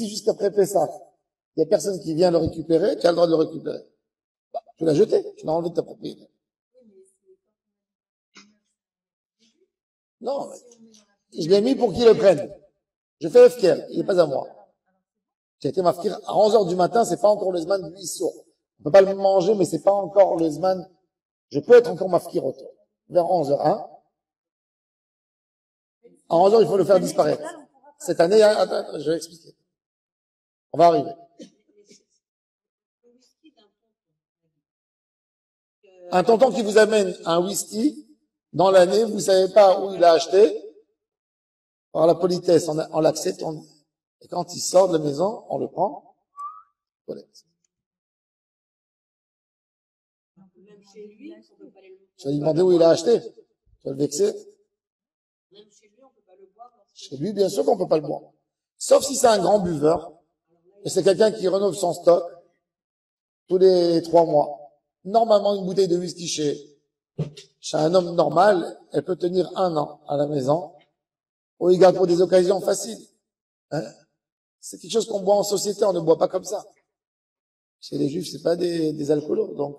jusqu'après Pessah, il y a personne qui vient le récupérer, tu as le droit de le récupérer. Bah, tu l'as jeté, tu l'as enlevé de ta propriété. Non, je l'ai mis pour qu'il le prenne. Je fais FKR, il n'est pas à moi. J'ai été mafkir à 11 heures du matin, c'est pas encore le zman du issour. On peut pas le manger, mais c'est pas encore le zman. Je peux être encore mafkir autour. Vers 11 heures, hein. À 11 heures, il faut le faire disparaître. Cette année, attends, je vais expliquer. On va arriver. Un tonton qui vous amène un whisky, dans l'année, vous savez pas où il a acheté. Par la politesse, on l'accepte, et quand il sort de la maison, on le prend. Collecte. Tu vas lui demander où il a acheté. Tu vas le vexer. Chez lui, bien sûr qu'on peut pas le boire. Sauf si c'est un grand buveur, et c'est quelqu'un qui renouve son stock tous les 3 mois. Normalement, une bouteille de whisky chez Chez un homme normal, elle peut tenir 1 an à la maison, ou il garde pour des occasions faciles. Hein? C'est quelque chose qu'on boit en société, on ne boit pas comme ça. Chez les juifs, c'est pas des alcoolos, donc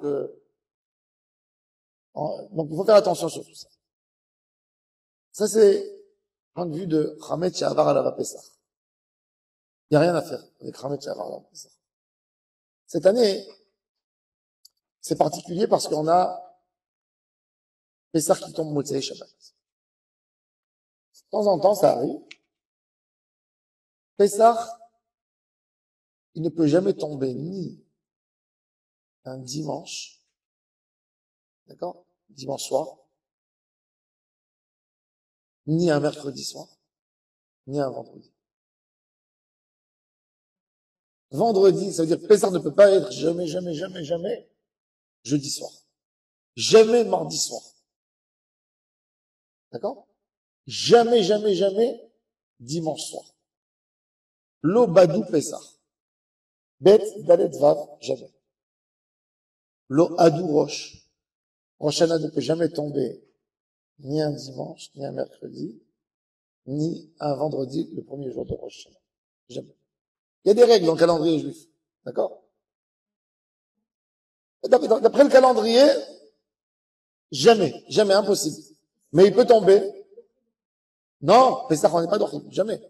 il faut faire attention sur tout ça. Ça, c'est point de vue de Chametz She'avar Alav Pesach. Il n'y a rien à faire avec Chametz She'avar Alav Pesach. Cette année, c'est particulier parce qu'on a Pesach qui tombe Motzei Shabbat. De temps en temps, ça arrive. Pesach, il ne peut jamais tomber ni un dimanche, d'accord? Dimanche soir, ni un mercredi soir, ni un vendredi. Vendredi, ça veut dire que Pesach ne peut pas être jamais jeudi soir. Jamais mardi soir. D'accord? Jamais dimanche soir. Lo badou Pesach. Bet dalet vav, jamais. Lo adou roche. Rosh Hashanah ne peut jamais tomber ni un dimanche, ni un mercredi, ni un vendredi, le premier jour de Rosh Hashanah. Jamais. Il y a des règles dans le calendrier juif. D'accord? D'après le calendrier, jamais, impossible. Mais il peut tomber. Non, Pesach, on n'est pas d'orchid. Jamais.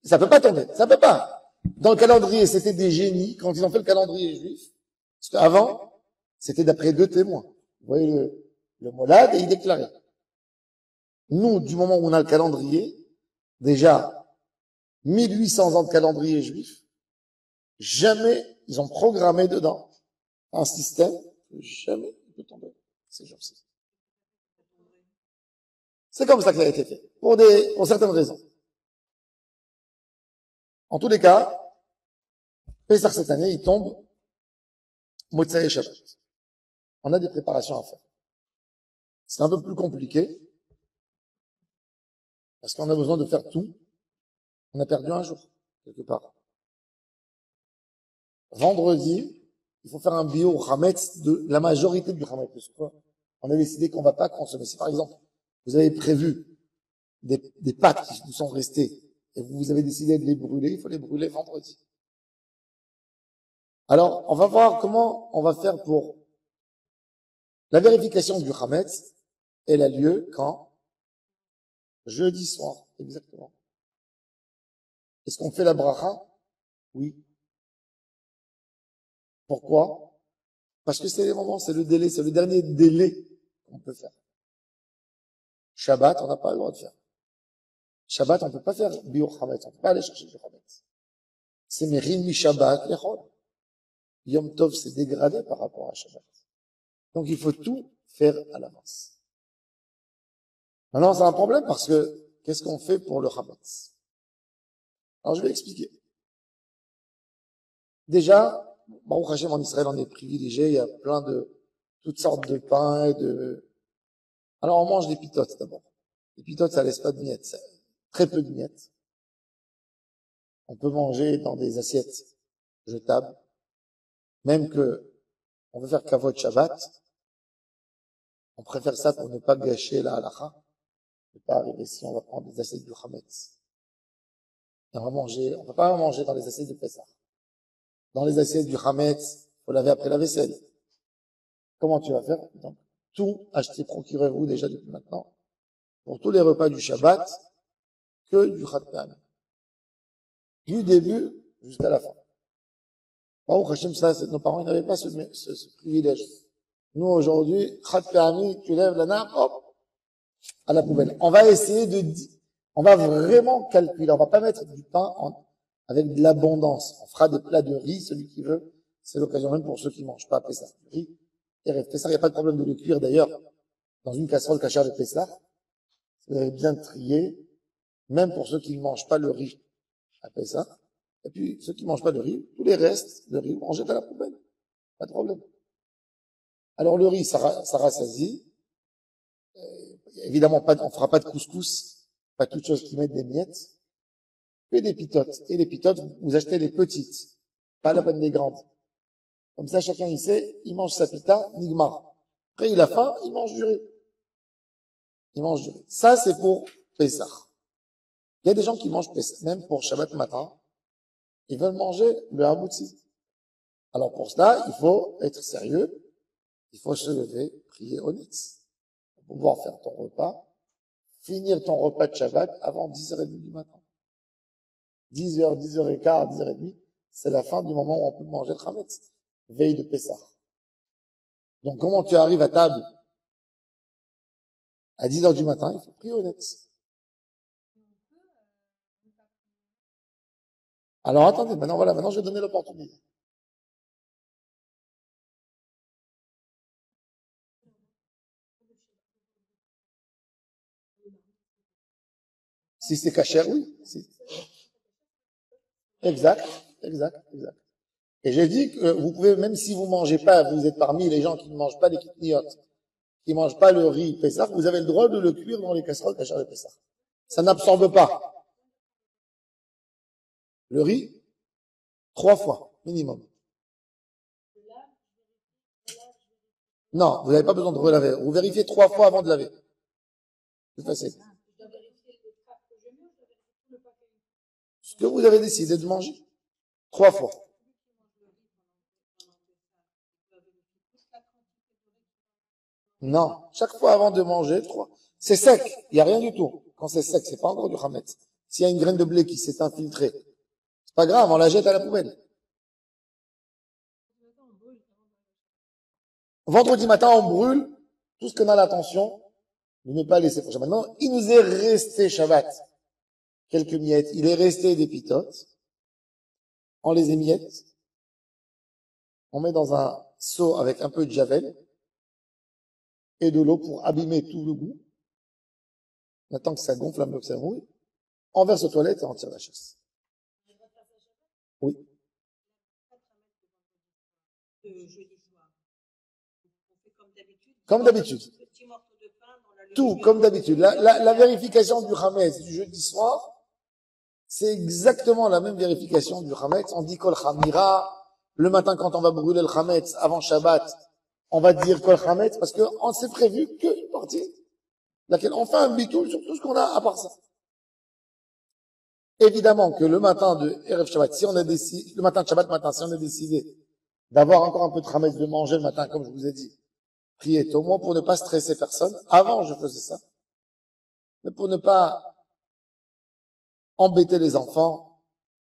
Ça peut pas tomber. Ça peut pas. Dans le calendrier, c'était des génies quand ils ont fait le calendrier juif. Parce qu'avant, c'était d'après 2 témoins. Vous voyez le molad et il déclarait. Nous, du moment où on a le calendrier, déjà, 1800 ans de calendrier juif, jamais ils ont programmé dedans un système que jamais il peut tomber ces jours-ci. C'est comme ça que ça a été fait. Pour certaines raisons. En tous les cas, Pesach cette année, il tombe Motzei Shabbat. On a des préparations à faire. C'est un peu plus compliqué, parce qu'on a besoin de faire tout. On a perdu un jour, quelque part. Vendredi, il faut faire un bio Chametz de la majorité du Chametz. On a décidé qu'on va pas consommer. Si par exemple, vous avez prévu des pâtes qui vous sont restées, et vous avez décidé de les brûler, il faut les brûler vendredi. Alors, on va voir comment on va faire pour la vérification du Chametz. Elle a lieu quand? Jeudi soir, exactement. Est-ce qu'on fait la bracha? Oui. Pourquoi? Parce que c'est les moments, c'est le délai, c'est le dernier délai qu'on peut faire. Shabbat, on n'a pas le droit de faire. Shabbat, on peut pas faire biur Chametz, on peut pas aller chercher du Chametz. C'est Merim mi Shabbat lechol. Yom Tov s'est dégradé par rapport à Shabbat. Donc il faut tout faire à l'avance. Maintenant, c'est un problème parce que, qu'est-ce qu'on fait pour le Chametz? Alors je vais expliquer. Déjà, Baruch Hashem, en Israël, on est privilégié, il y a plein de, toutes sortes de pains et de... Alors on mange des pitotes d'abord. Les pitotes, ça laisse pas de miettes, très peu de miettes. On peut manger dans des assiettes jetables. Même que on veut faire kavod Shabbat, on préfère ça pour ne pas gâcher la halacha. Ne pas arriver ici, on va prendre des assiettes du Chametz. Et on peut pas manger dans les assiettes de Pessah. Dans les assiettes du Chametz, faut laver après la vaisselle. Comment tu vas faire? Donc, tout acheter, procurez-vous déjà depuis maintenant, pour tous les repas du Shabbat, que du Chat Pa'ami. Du début jusqu'à la fin. Baruch Hashem, ça, nos parents, ils n'avaient pas ce privilège. Nous, aujourd'hui, Chat Pa'ami, tu lèves la nappe, hop, à la poubelle. On va essayer on va vraiment calculer. On va pas mettre du pain avec de l'abondance. On fera des plats de riz, celui qui veut. C'est l'occasion même pour ceux qui mangent pas Pessah. Riz et rêve. Pessah, il n'y a pas de problème de le cuire d'ailleurs dans une casserole cachère de Pessah. Vous avez bien trié, même pour ceux qui ne mangent pas le riz à Pessah. Et puis, ceux qui ne mangent pas de riz, tous les restes de riz, on jette à la poubelle. Pas de problème. Alors le riz, ça rassasie. Évidemment, on fera pas de couscous, pas toute chose qui mettent des miettes, que des pitotes. Et les pitotes, vous achetez les petites, pas la peine des grandes. Comme ça, chacun il sait, il mange sa pita, nigmar. Après, il a faim, il mange du riz. Il mange du riz. Ça, c'est pour Pessah. Il y a des gens qui mangent Pessah, même pour Shabbat matin. Ils veulent manger le hamouti. Alors pour cela, il faut être sérieux. Il faut se lever, prier honnête. Pour pouvoir faire ton repas. Finir ton repas de Shabbat avant 10h30 du matin. 10h, 10h15, 10h30, c'est la fin du moment où on peut manger le Hametz. Veille de Pessah. Donc comment tu arrives à table à 10h du matin? Il faut prier honnête. Alors attendez, maintenant je vais donner l'opportunité. Si c'est cachère, oui. Exact. Et j'ai dit que vous pouvez, même si vous mangez pas, vous êtes parmi les gens qui ne mangent pas les kitniotes, qui mangent pas le riz Pessah, vous avez le droit de le cuire dans les casseroles cachères de Pessah. Ça n'absorbe pas. Le riz, 3 fois, minimum. Non, vous n'avez pas besoin de relaver. Vous vérifiez 3 fois avant de laver. C'est facile. Ce que vous avez décidé de manger, 3 fois. Non, chaque fois avant de manger, 3. C'est sec, il n'y a rien du tout. Quand c'est sec, c'est pas encore du Hametz. S'il y a une graine de blé qui s'est infiltrée, c'est pas grave, on la jette à la poubelle. Vendredi matin, on brûle tout ce qu'on a l'intention de ne pas laisser pour Shabbat. Maintenant, il nous est resté Shabbat quelques miettes. Il est resté des pitotes. On les émiette. On met dans un seau avec un peu de javel et de l'eau pour abîmer tout le goût. Maintenant que ça gonfle un peu, que ça mouille, on verse aux toilettes et on tire la chasse. Oui. Comme d'habitude. Tout, comme d'habitude. La vérification du Hametz du jeudi soir, c'est exactement la même vérification du Hametz. On dit Kol Chamira. Le matin, quand on va brûler le Hametz avant Shabbat, on va dire Kol Hametz parce qu'on s'est prévu qu'une partie, laquelle on fait un bitoul sur tout ce qu'on a à part ça. Évidemment que le matin de Erev Shabbat, si on a décidé, le matin de Shabbat matin, si on a décidé d'avoir encore un peu de Hametz, de manger le matin, comme je vous ai dit, prier au moins pour ne pas stresser personne. Avant, je faisais ça. Mais pour ne pas embêter les enfants,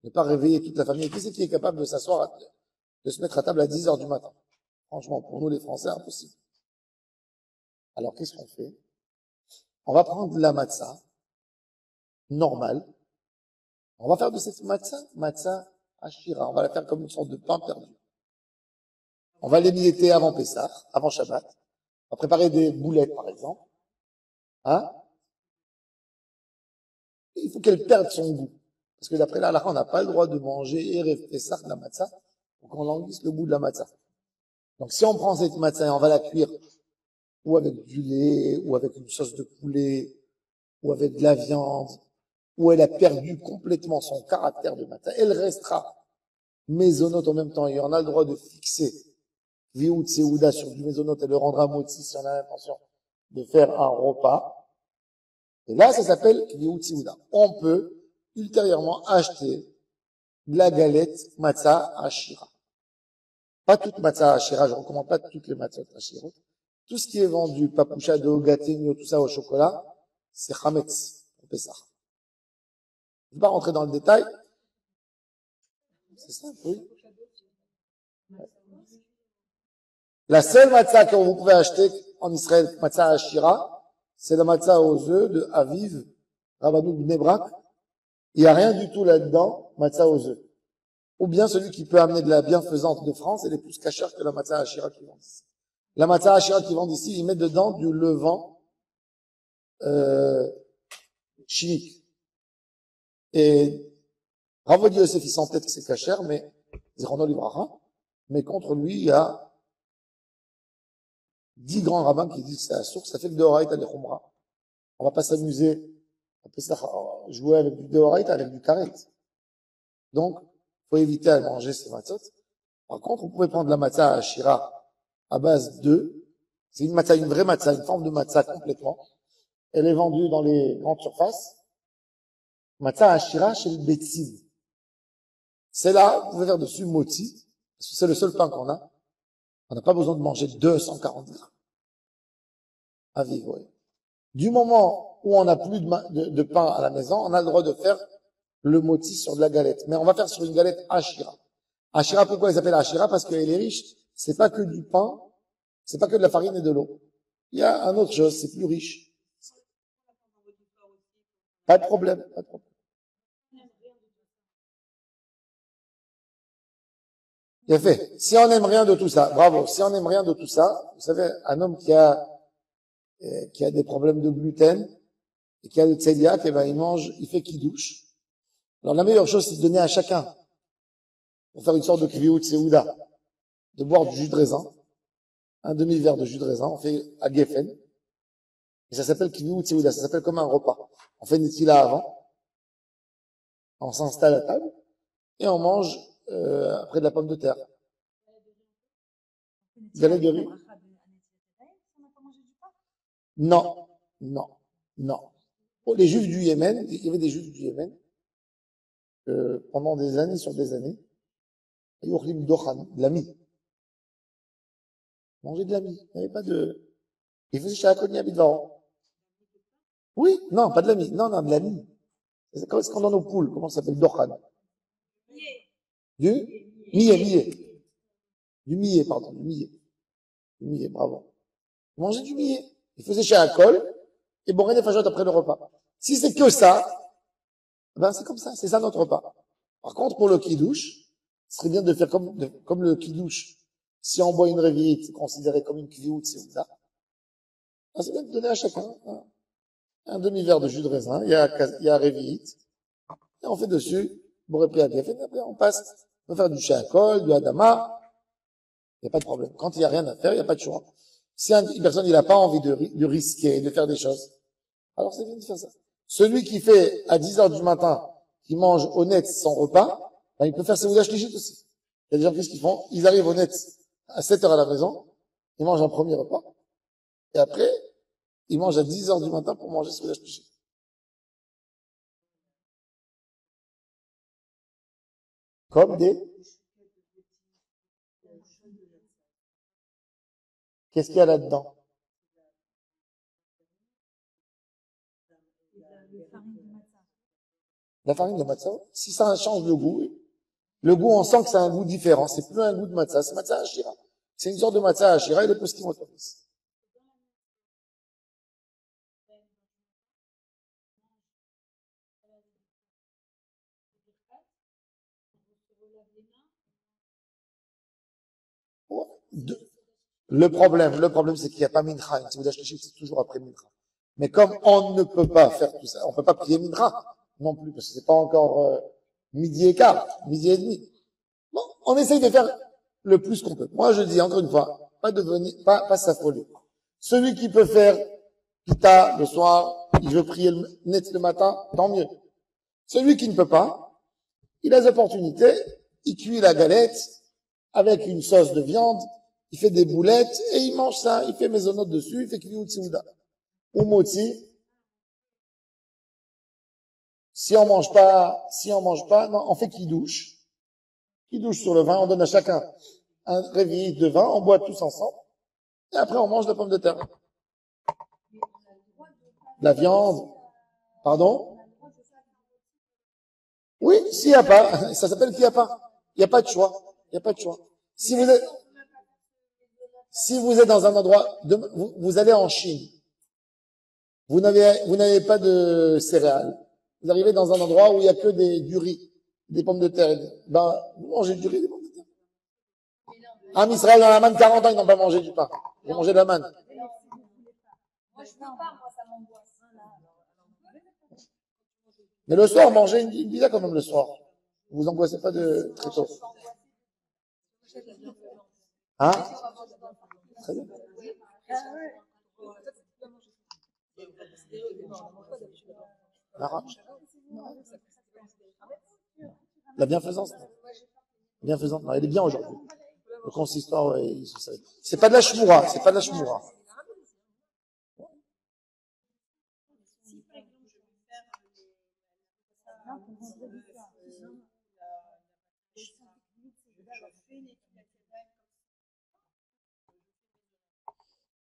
ne pas réveiller toute la famille. Qui c'est qui est capable de s'asseoir, de se mettre à table à 10h du matin? Franchement, pour nous les Français, impossible. Alors, qu'est-ce qu'on fait? On va prendre la matzah, normale. On va faire de cette matzah ashira. On va la faire comme une sorte de pain perdu. On va l'émietter avant Pessah, avant Shabbat. On va préparer des boulettes, par exemple. Hein? Il faut qu'elle perde son goût. Parce que d'après la halakha, on n'a pas le droit de manger Erev Pessah de la matzah. Donc on languisse le goût de la matzah. Donc si on prend cette matzah et on va la cuire ou avec du lait, ou avec une sauce de poulet, ou avec de la viande, où elle a perdu complètement son caractère de matzah, elle restera mésonote en même temps. Et on a le droit de fixer Viout Seouda sur du mésonote et le rendre à motzi si on a l'intention de faire un repas. Et là, ça s'appelle Viout Seouda. On peut ultérieurement acheter de la galette matzah ashira. Pas toute matzah ashira, je recommande pas toutes les matzahs ashira. Tout ce qui est vendu, papoucha, de gatigno, tout ça au chocolat, c'est chametz, pour Pessah. Je ne vais pas rentrer dans le détail. C'est simple, oui. La seule matzah que vous pouvez acheter en Israël, matzah ashira, c'est la matzah aux œufs de Aviv, Rabbanou Bnei Brak. Il n'y a rien du tout là-dedans, matzah aux œufs. Ou bien celui qui peut amener de la bienfaisance de France, elle est plus cachère que la matzah ashira qui vend ici. La matzah ashira qui vend ici, ils mettent dedans du levain chimique. Et Rav Yosef, il sent peut-être que c'est cachère, mais mais contre lui, il y a 10 grands rabbins qui disent que c'est la source, ça fait que Deoraita les Khumra. On va pas s'amuser, on peut jouer avec du Deoraita, avec du Karet. Donc, faut éviter à manger ces matzot. Par contre, vous pouvez prendre la matzah ashira à base d'œufs, C'est une matzah, une vraie matzah, une forme de matzah complètement. Elle est vendue dans les grandes surfaces. Matzah Ashira chez le Betsin. C'est là, vous pouvez faire dessus moti, parce que c'est le seul pain qu'on a. On n'a pas besoin de manger 240 grammes à vivre. Oui. Du moment où on n'a plus de pain à la maison, on a le droit de faire le moti sur de la galette. Mais on va faire sur une galette Ashira. Ashira, pourquoi elle s'appelle Ashira? Parce qu'elle est riche. C'est pas que du pain, c'est pas que de la farine et de l'eau. Il y a un autre chose, c'est plus riche. Pas de problème, pas de problème. Bien fait. Si on n'aime rien de tout ça, bravo. Si on n'aime rien de tout ça, vous savez, un homme qui a des problèmes de gluten et qui a le tseliak, eh ben, il fait kidouche. Alors, la meilleure chose, c'est de donner à chacun, pour faire une sorte de kviout seouda, de boire du jus de raisin, un demi-verre de jus de raisin, on fait à Geffen, et ça s'appelle kviout seouda, ça s'appelle comme un repas. On fait une tila avant, on s'installe à table, et on mange après de la pomme de terre. Galette de riz. Non, non, non. Oh, les Juifs du Yémen, il y avait des Juifs du Yémen, pendant des années sur des années, de la mie. Manger de la mie. Il n'y avait pas de... Il faisait chez Akoni Abidvaran. Oui, non, pas de la mie. Non, non, de la mie. C'est comme ce qu'on donne aux poules. Comment ça s'appelle? Dochan. Du millet. Du millet, pardon. Du millet, bravo. Manger du millet. Il faisait chez Akol et bourrer des fajottes après le repas. Si c'est que ça, ben c'est comme ça. C'est ça notre repas. Par contre, pour le kidouche, ce serait bien de faire comme le kidouche. Si on boit une révite, c'est considéré comme une kviout, c'est ça. C'est bien de donner à chacun un demi-verre de jus de raisin, il y a révite, et on fait dessus, borépé à bien fait, après on passe, on peut faire du chéakol, du hadama, il n'y a pas de problème. Quand il n'y a rien à faire, il n'y a pas de choix. Si une personne, il n'a pas envie de risquer, de faire des choses, alors c'est bien de faire ça. Celui qui fait à 10 heures du matin, qui mange au net son repas, ben, il peut faire ses oudash lichit aussi. Il y a des gens, qu'est-ce qu'ils font? Ils arrivent au net à 7 heures à la maison, ils mangent un premier repas, et après, ils mangent à 10 heures du matin pour manger ses oudash lichit. Comme des... Qu'est-ce qu'il y a là-dedans? La farine de matzah. Si ça change le goût, on sent que ça a un goût différent. C'est plus un goût de matzah, c'est matzah ashira. C'est une sorte de matzah ashira et les poskim autorisent. Le problème, c'est qu'il n'y a pas mincha. Une seudash lichit, c'est toujours après mincha. Mais comme on ne peut pas faire tout ça, on peut pas prier mincha non plus, parce que c'est pas encore midi et quart, midi et demi. Bon, on essaye de faire le plus qu'on peut. Moi, je dis encore une fois, pas s'affoler. Celui qui peut faire pita le soir, il veut prier net le matin, tant mieux. Celui qui ne peut pas, il a des opportunités, il cuit la galette avec une sauce de viande, il fait des boulettes et il mange ça, il fait maisonnote dessus, il fait kviout seouda. Ou moti. Si on mange pas, non, on fait kidouche. Kidouche sur le vin, on donne à chacun un réveil de vin, on boit tous ensemble. Et après, on mange la pomme de terre. La viande. Pardon? Oui, s'il n'y a pas, ça s'appelle qu'il n'y a pas. Il n'y a pas de choix. Il n'y a pas de choix. Si vous êtes dans un endroit, vous allez en Chine. Vous n'avez pas de céréales. Vous arrivez dans un endroit où il n'y a que du riz, des pommes de terre. Ben, vous mangez du riz, des pommes de terre. En Israël, dans la manne, 40 ans, ils n'ont pas mangé du pain. Ils ont mangé de la manne. Moi, je peux pas, moi, ça m'angoisse. Mais le soir, mangez une pizza quand même le soir. Vous angoissez pas de très tôt. Hein? Très bien. La bienfaisance. Non, elle est bien aujourd'hui. Le consistoire, ouais, c'est pas de la shmoura,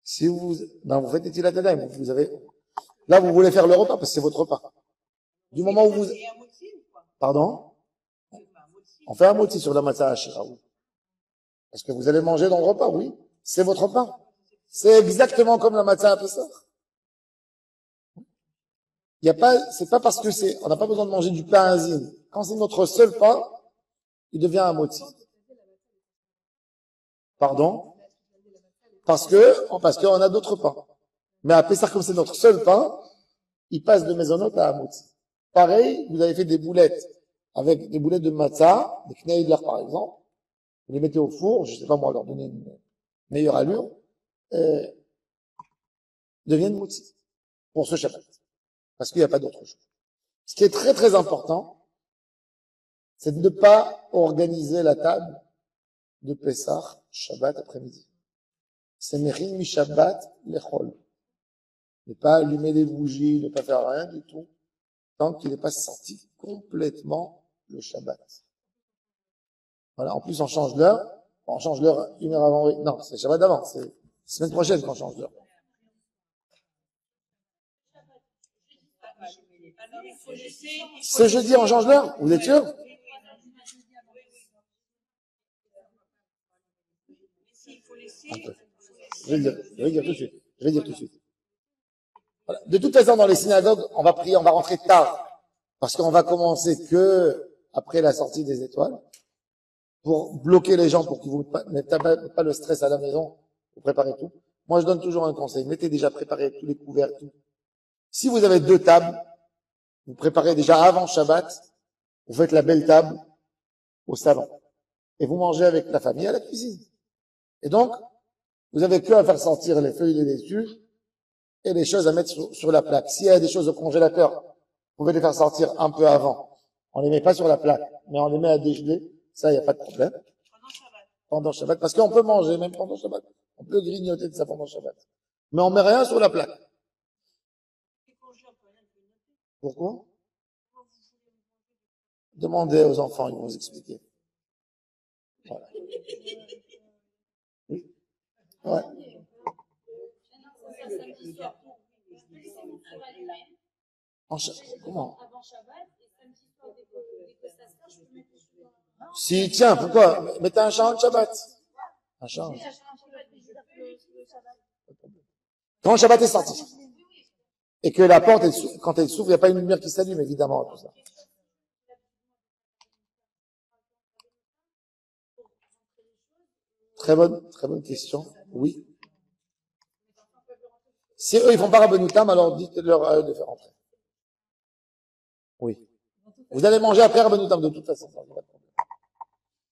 Si vous, non, vous faites Netilat Yadayim, vous avez, là, vous voulez faire le repas parce que c'est votre repas. Du moment où vous, pardon? On fait un moti sur la matzah hachira, oui. Parce que vous allez manger dans le repas, oui. C'est votre repas. C'est exactement comme la matzah à Pessah. Il y a pas, c'est pas parce que on n'a pas besoin de manger du pain azim. Quand c'est notre seul pain, il devient un moti. Pardon? Parce qu'on a d'autres pains. Mais à Pessah, comme c'est notre seul pain, il passe de maisonnote à un moti. Pareil, vous avez fait des boulettes avec des boulettes de matzah, des kneidler par exemple. Vous les mettez au four, je sais pas moi, leur donner une meilleure allure, deviennent moti. Pour ce Shabbat. Parce qu'il n'y a pas d'autre chose. Ce qui est très très important, c'est de ne pas organiser la table de Pessah, Shabbat après-midi. C'est Mechin mi Shabbat lechol. Ne pas allumer des bougies, ne pas faire rien du tout, tant qu'il n'est pas sorti complètement le Shabbat. Voilà. En plus, on change l'heure une heure avant. Non, c'est Shabbat d'avant. C'est la semaine prochaine qu'on change l'heure. Ce jeudi, on change l'heure? Vous êtes sûr? Je vais dire tout de suite. Voilà. De toute façon, dans les synagogues, on va prier, on va rentrer tard. Parce qu'on va commencer que après la sortie des étoiles. Pour bloquer les gens, pour que vous n'ayez pas le stress à la maison, vous préparez tout. Moi, je donne toujours un conseil. Mettez déjà préparé tous les couverts, tout. Si vous avez 2 tables, vous préparez déjà avant Shabbat, vous faites la belle table au salon. Et vous mangez avec la famille à la cuisine. Et donc, vous avez que à faire sortir les feuilles de laitue et les choses à mettre sur la plaque. S'il y a des choses au congélateur, vous pouvez les faire sortir un peu avant. On les met pas sur la plaque, mais on les met à dégeler. Ça, il n'y a pas de problème. Pendant Shabbat. Parce qu'on peut manger même pendant Shabbat. On peut grignoter de ça pendant Shabbat. Mais on met rien sur la plaque. Pourquoi? Demandez aux enfants, ils vont vous expliquer. Voilà. Oui. Ouais. Comment? Si, tiens, pourquoi? Mettez un chant de Shabbat. Un chant. Quand Shabbat est sorti. Et que la porte, quand elle s'ouvre, il n'y a pas une lumière qui s'allume, évidemment, tout ça. Très bonne question. Oui. Si eux, ils font pas Rabbenoutam, alors dites-leur à eux de faire entrer. Oui. Vous allez manger après Rabbenoutam, de toute façon.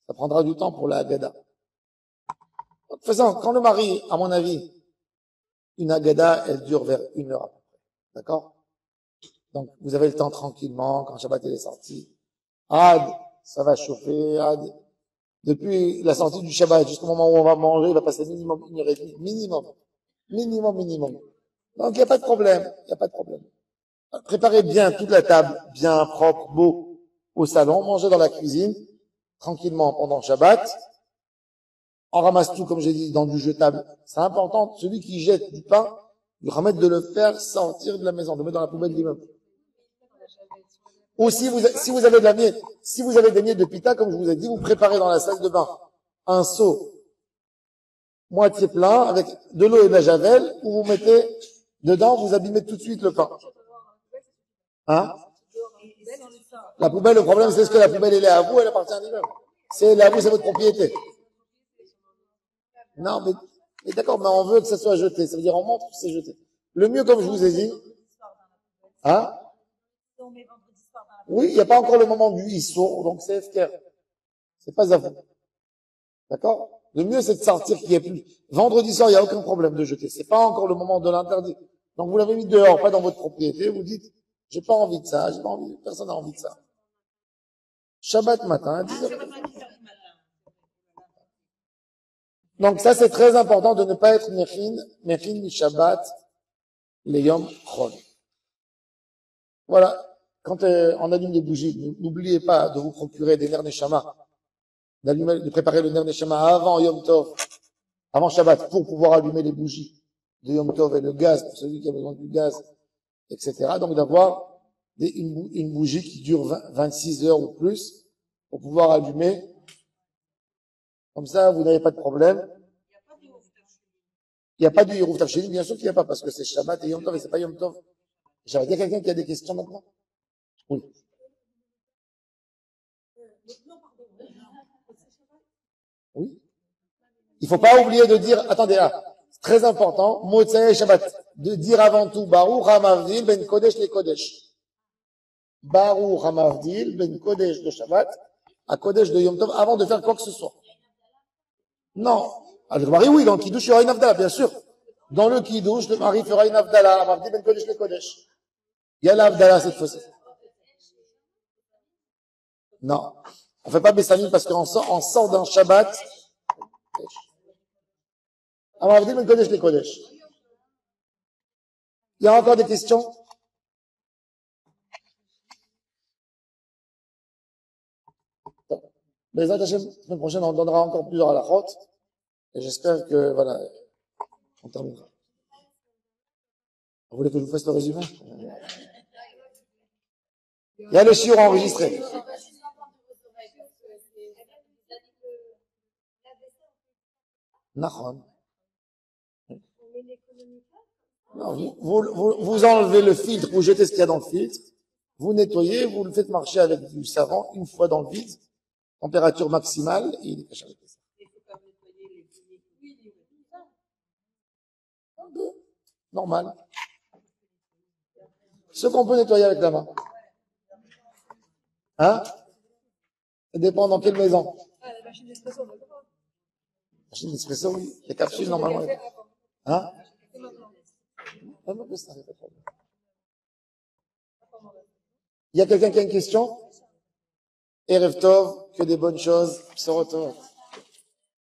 Ça prendra du temps pour la Haggadah. De toute façon, quand le mari, à mon avis, une Haggadah, elle dure vers 1 heure à peu près. D'accord? Donc, vous avez le temps tranquillement, quand Shabbat est sorti. Ça va chauffer, depuis la sortie du Shabbat jusqu'au moment où on va manger, il va passer minimum 1 heure et demie. Minimum. Donc, il n'y a pas de problème. Préparez bien toute la table, bien propre, beau, au salon, mangez dans la cuisine, tranquillement pendant Shabbat. On ramasse tout, comme j'ai dit, dans du jetable. C'est important, celui qui jette du pain, il remettre de le faire sortir de la maison, de le mettre dans la poubelle de l'immeuble. Ou si vous avez des miettes de pita, comme je vous ai dit, vous préparez dans la salle de bain un seau moitié plein avec de l'eau et de la javel, où vous mettez dedans, vous abîmez tout de suite le pain. Hein? La poubelle, le problème, c'est que la poubelle, elle est à vous, elle appartient à l'immeuble. C'est à vous, c'est votre propriété. Non, mais d'accord, mais on veut que ça soit jeté. Ça veut dire, on montre que c'est jeté. Le mieux, comme je vous ai dit, hein? Oui, il n'y a pas encore le moment du issour, donc c'est FKR. C'est pas à vous. D'accord? Le mieux, c'est de sortir qu'il n'y ait plus. Vendredi soir, il n'y a aucun problème de jeter. C'est pas encore le moment de l'interdit. Donc, vous l'avez mis dehors, pas dans votre propriété. Vous dites, j'ai pas envie de ça, personne n'a envie de ça. Shabbat matin, à 10h. Donc, ça, c'est très important de ne pas être Mechin mi Shabbat, les Yom Chol. Voilà. quand on allume des bougies, n'oubliez pas de vous procurer des ner neshama, de préparer le ner neshama avant Yom Tov, avant Shabbat, pour pouvoir allumer les bougies de Yom Tov et le gaz, pour celui qui a besoin du gaz, etc. Donc d'avoir une bougie qui dure 26 heures ou plus, pour pouvoir allumer. Comme ça, vous n'avez pas de problème. Il n'y a pas de Yerouf Tafshin, bien sûr qu'il n'y a pas, parce que c'est Shabbat et Yom Tov et c'est pas Yom Tov. J'avais dit à quelqu'un qui a des questions maintenant? Oui. Oui. Il faut pas oublier de dire, attendez là, c'est très important, Motzei Shabbat, de dire avant tout, Baruch HaMavdil ben Kodesh le Kodesh. Baruch HaMavdil ben Kodesh de Shabbat, à Kodesh de Yom Tov, avant de faire quoi que ce soit. Non. Avec le mari, oui, dans le Kiddush, il y aura une Avdala, bien sûr. Dans le Kiddush, le mari fera une Avdala, Mavdil ben Kodesh le Kodesh. Il y a l'Avdala cette fois-ci. Non. On fait pas Bessamim parce qu'on sort d'un Shabbat. Mavdil ben Kodesh le Kodesh. Il y a encore des questions? Mais la semaine prochaine, on donnera encore plusieurs à la route. Et j'espère que, voilà, on terminera. Vous voulez que je vous fasse le résumé? Il y a le shiur enregistré. Nahon. Non, vous enlevez le filtre, vous jetez ce qu'il y a dans le filtre, vous nettoyez, vous le faites marcher avec du savon une fois dans le vide, température maximale, et il est caché avec ça. Normal. Ce qu'on peut nettoyer avec la main. Hein? Ça dépend dans quelle maison. La machine d'espresso. Machine d'espresso, oui. Les capsules, normalement. Hein? Il y a quelqu'un qui a une question? Erev Tov, que des bonnes choses. Psorotov.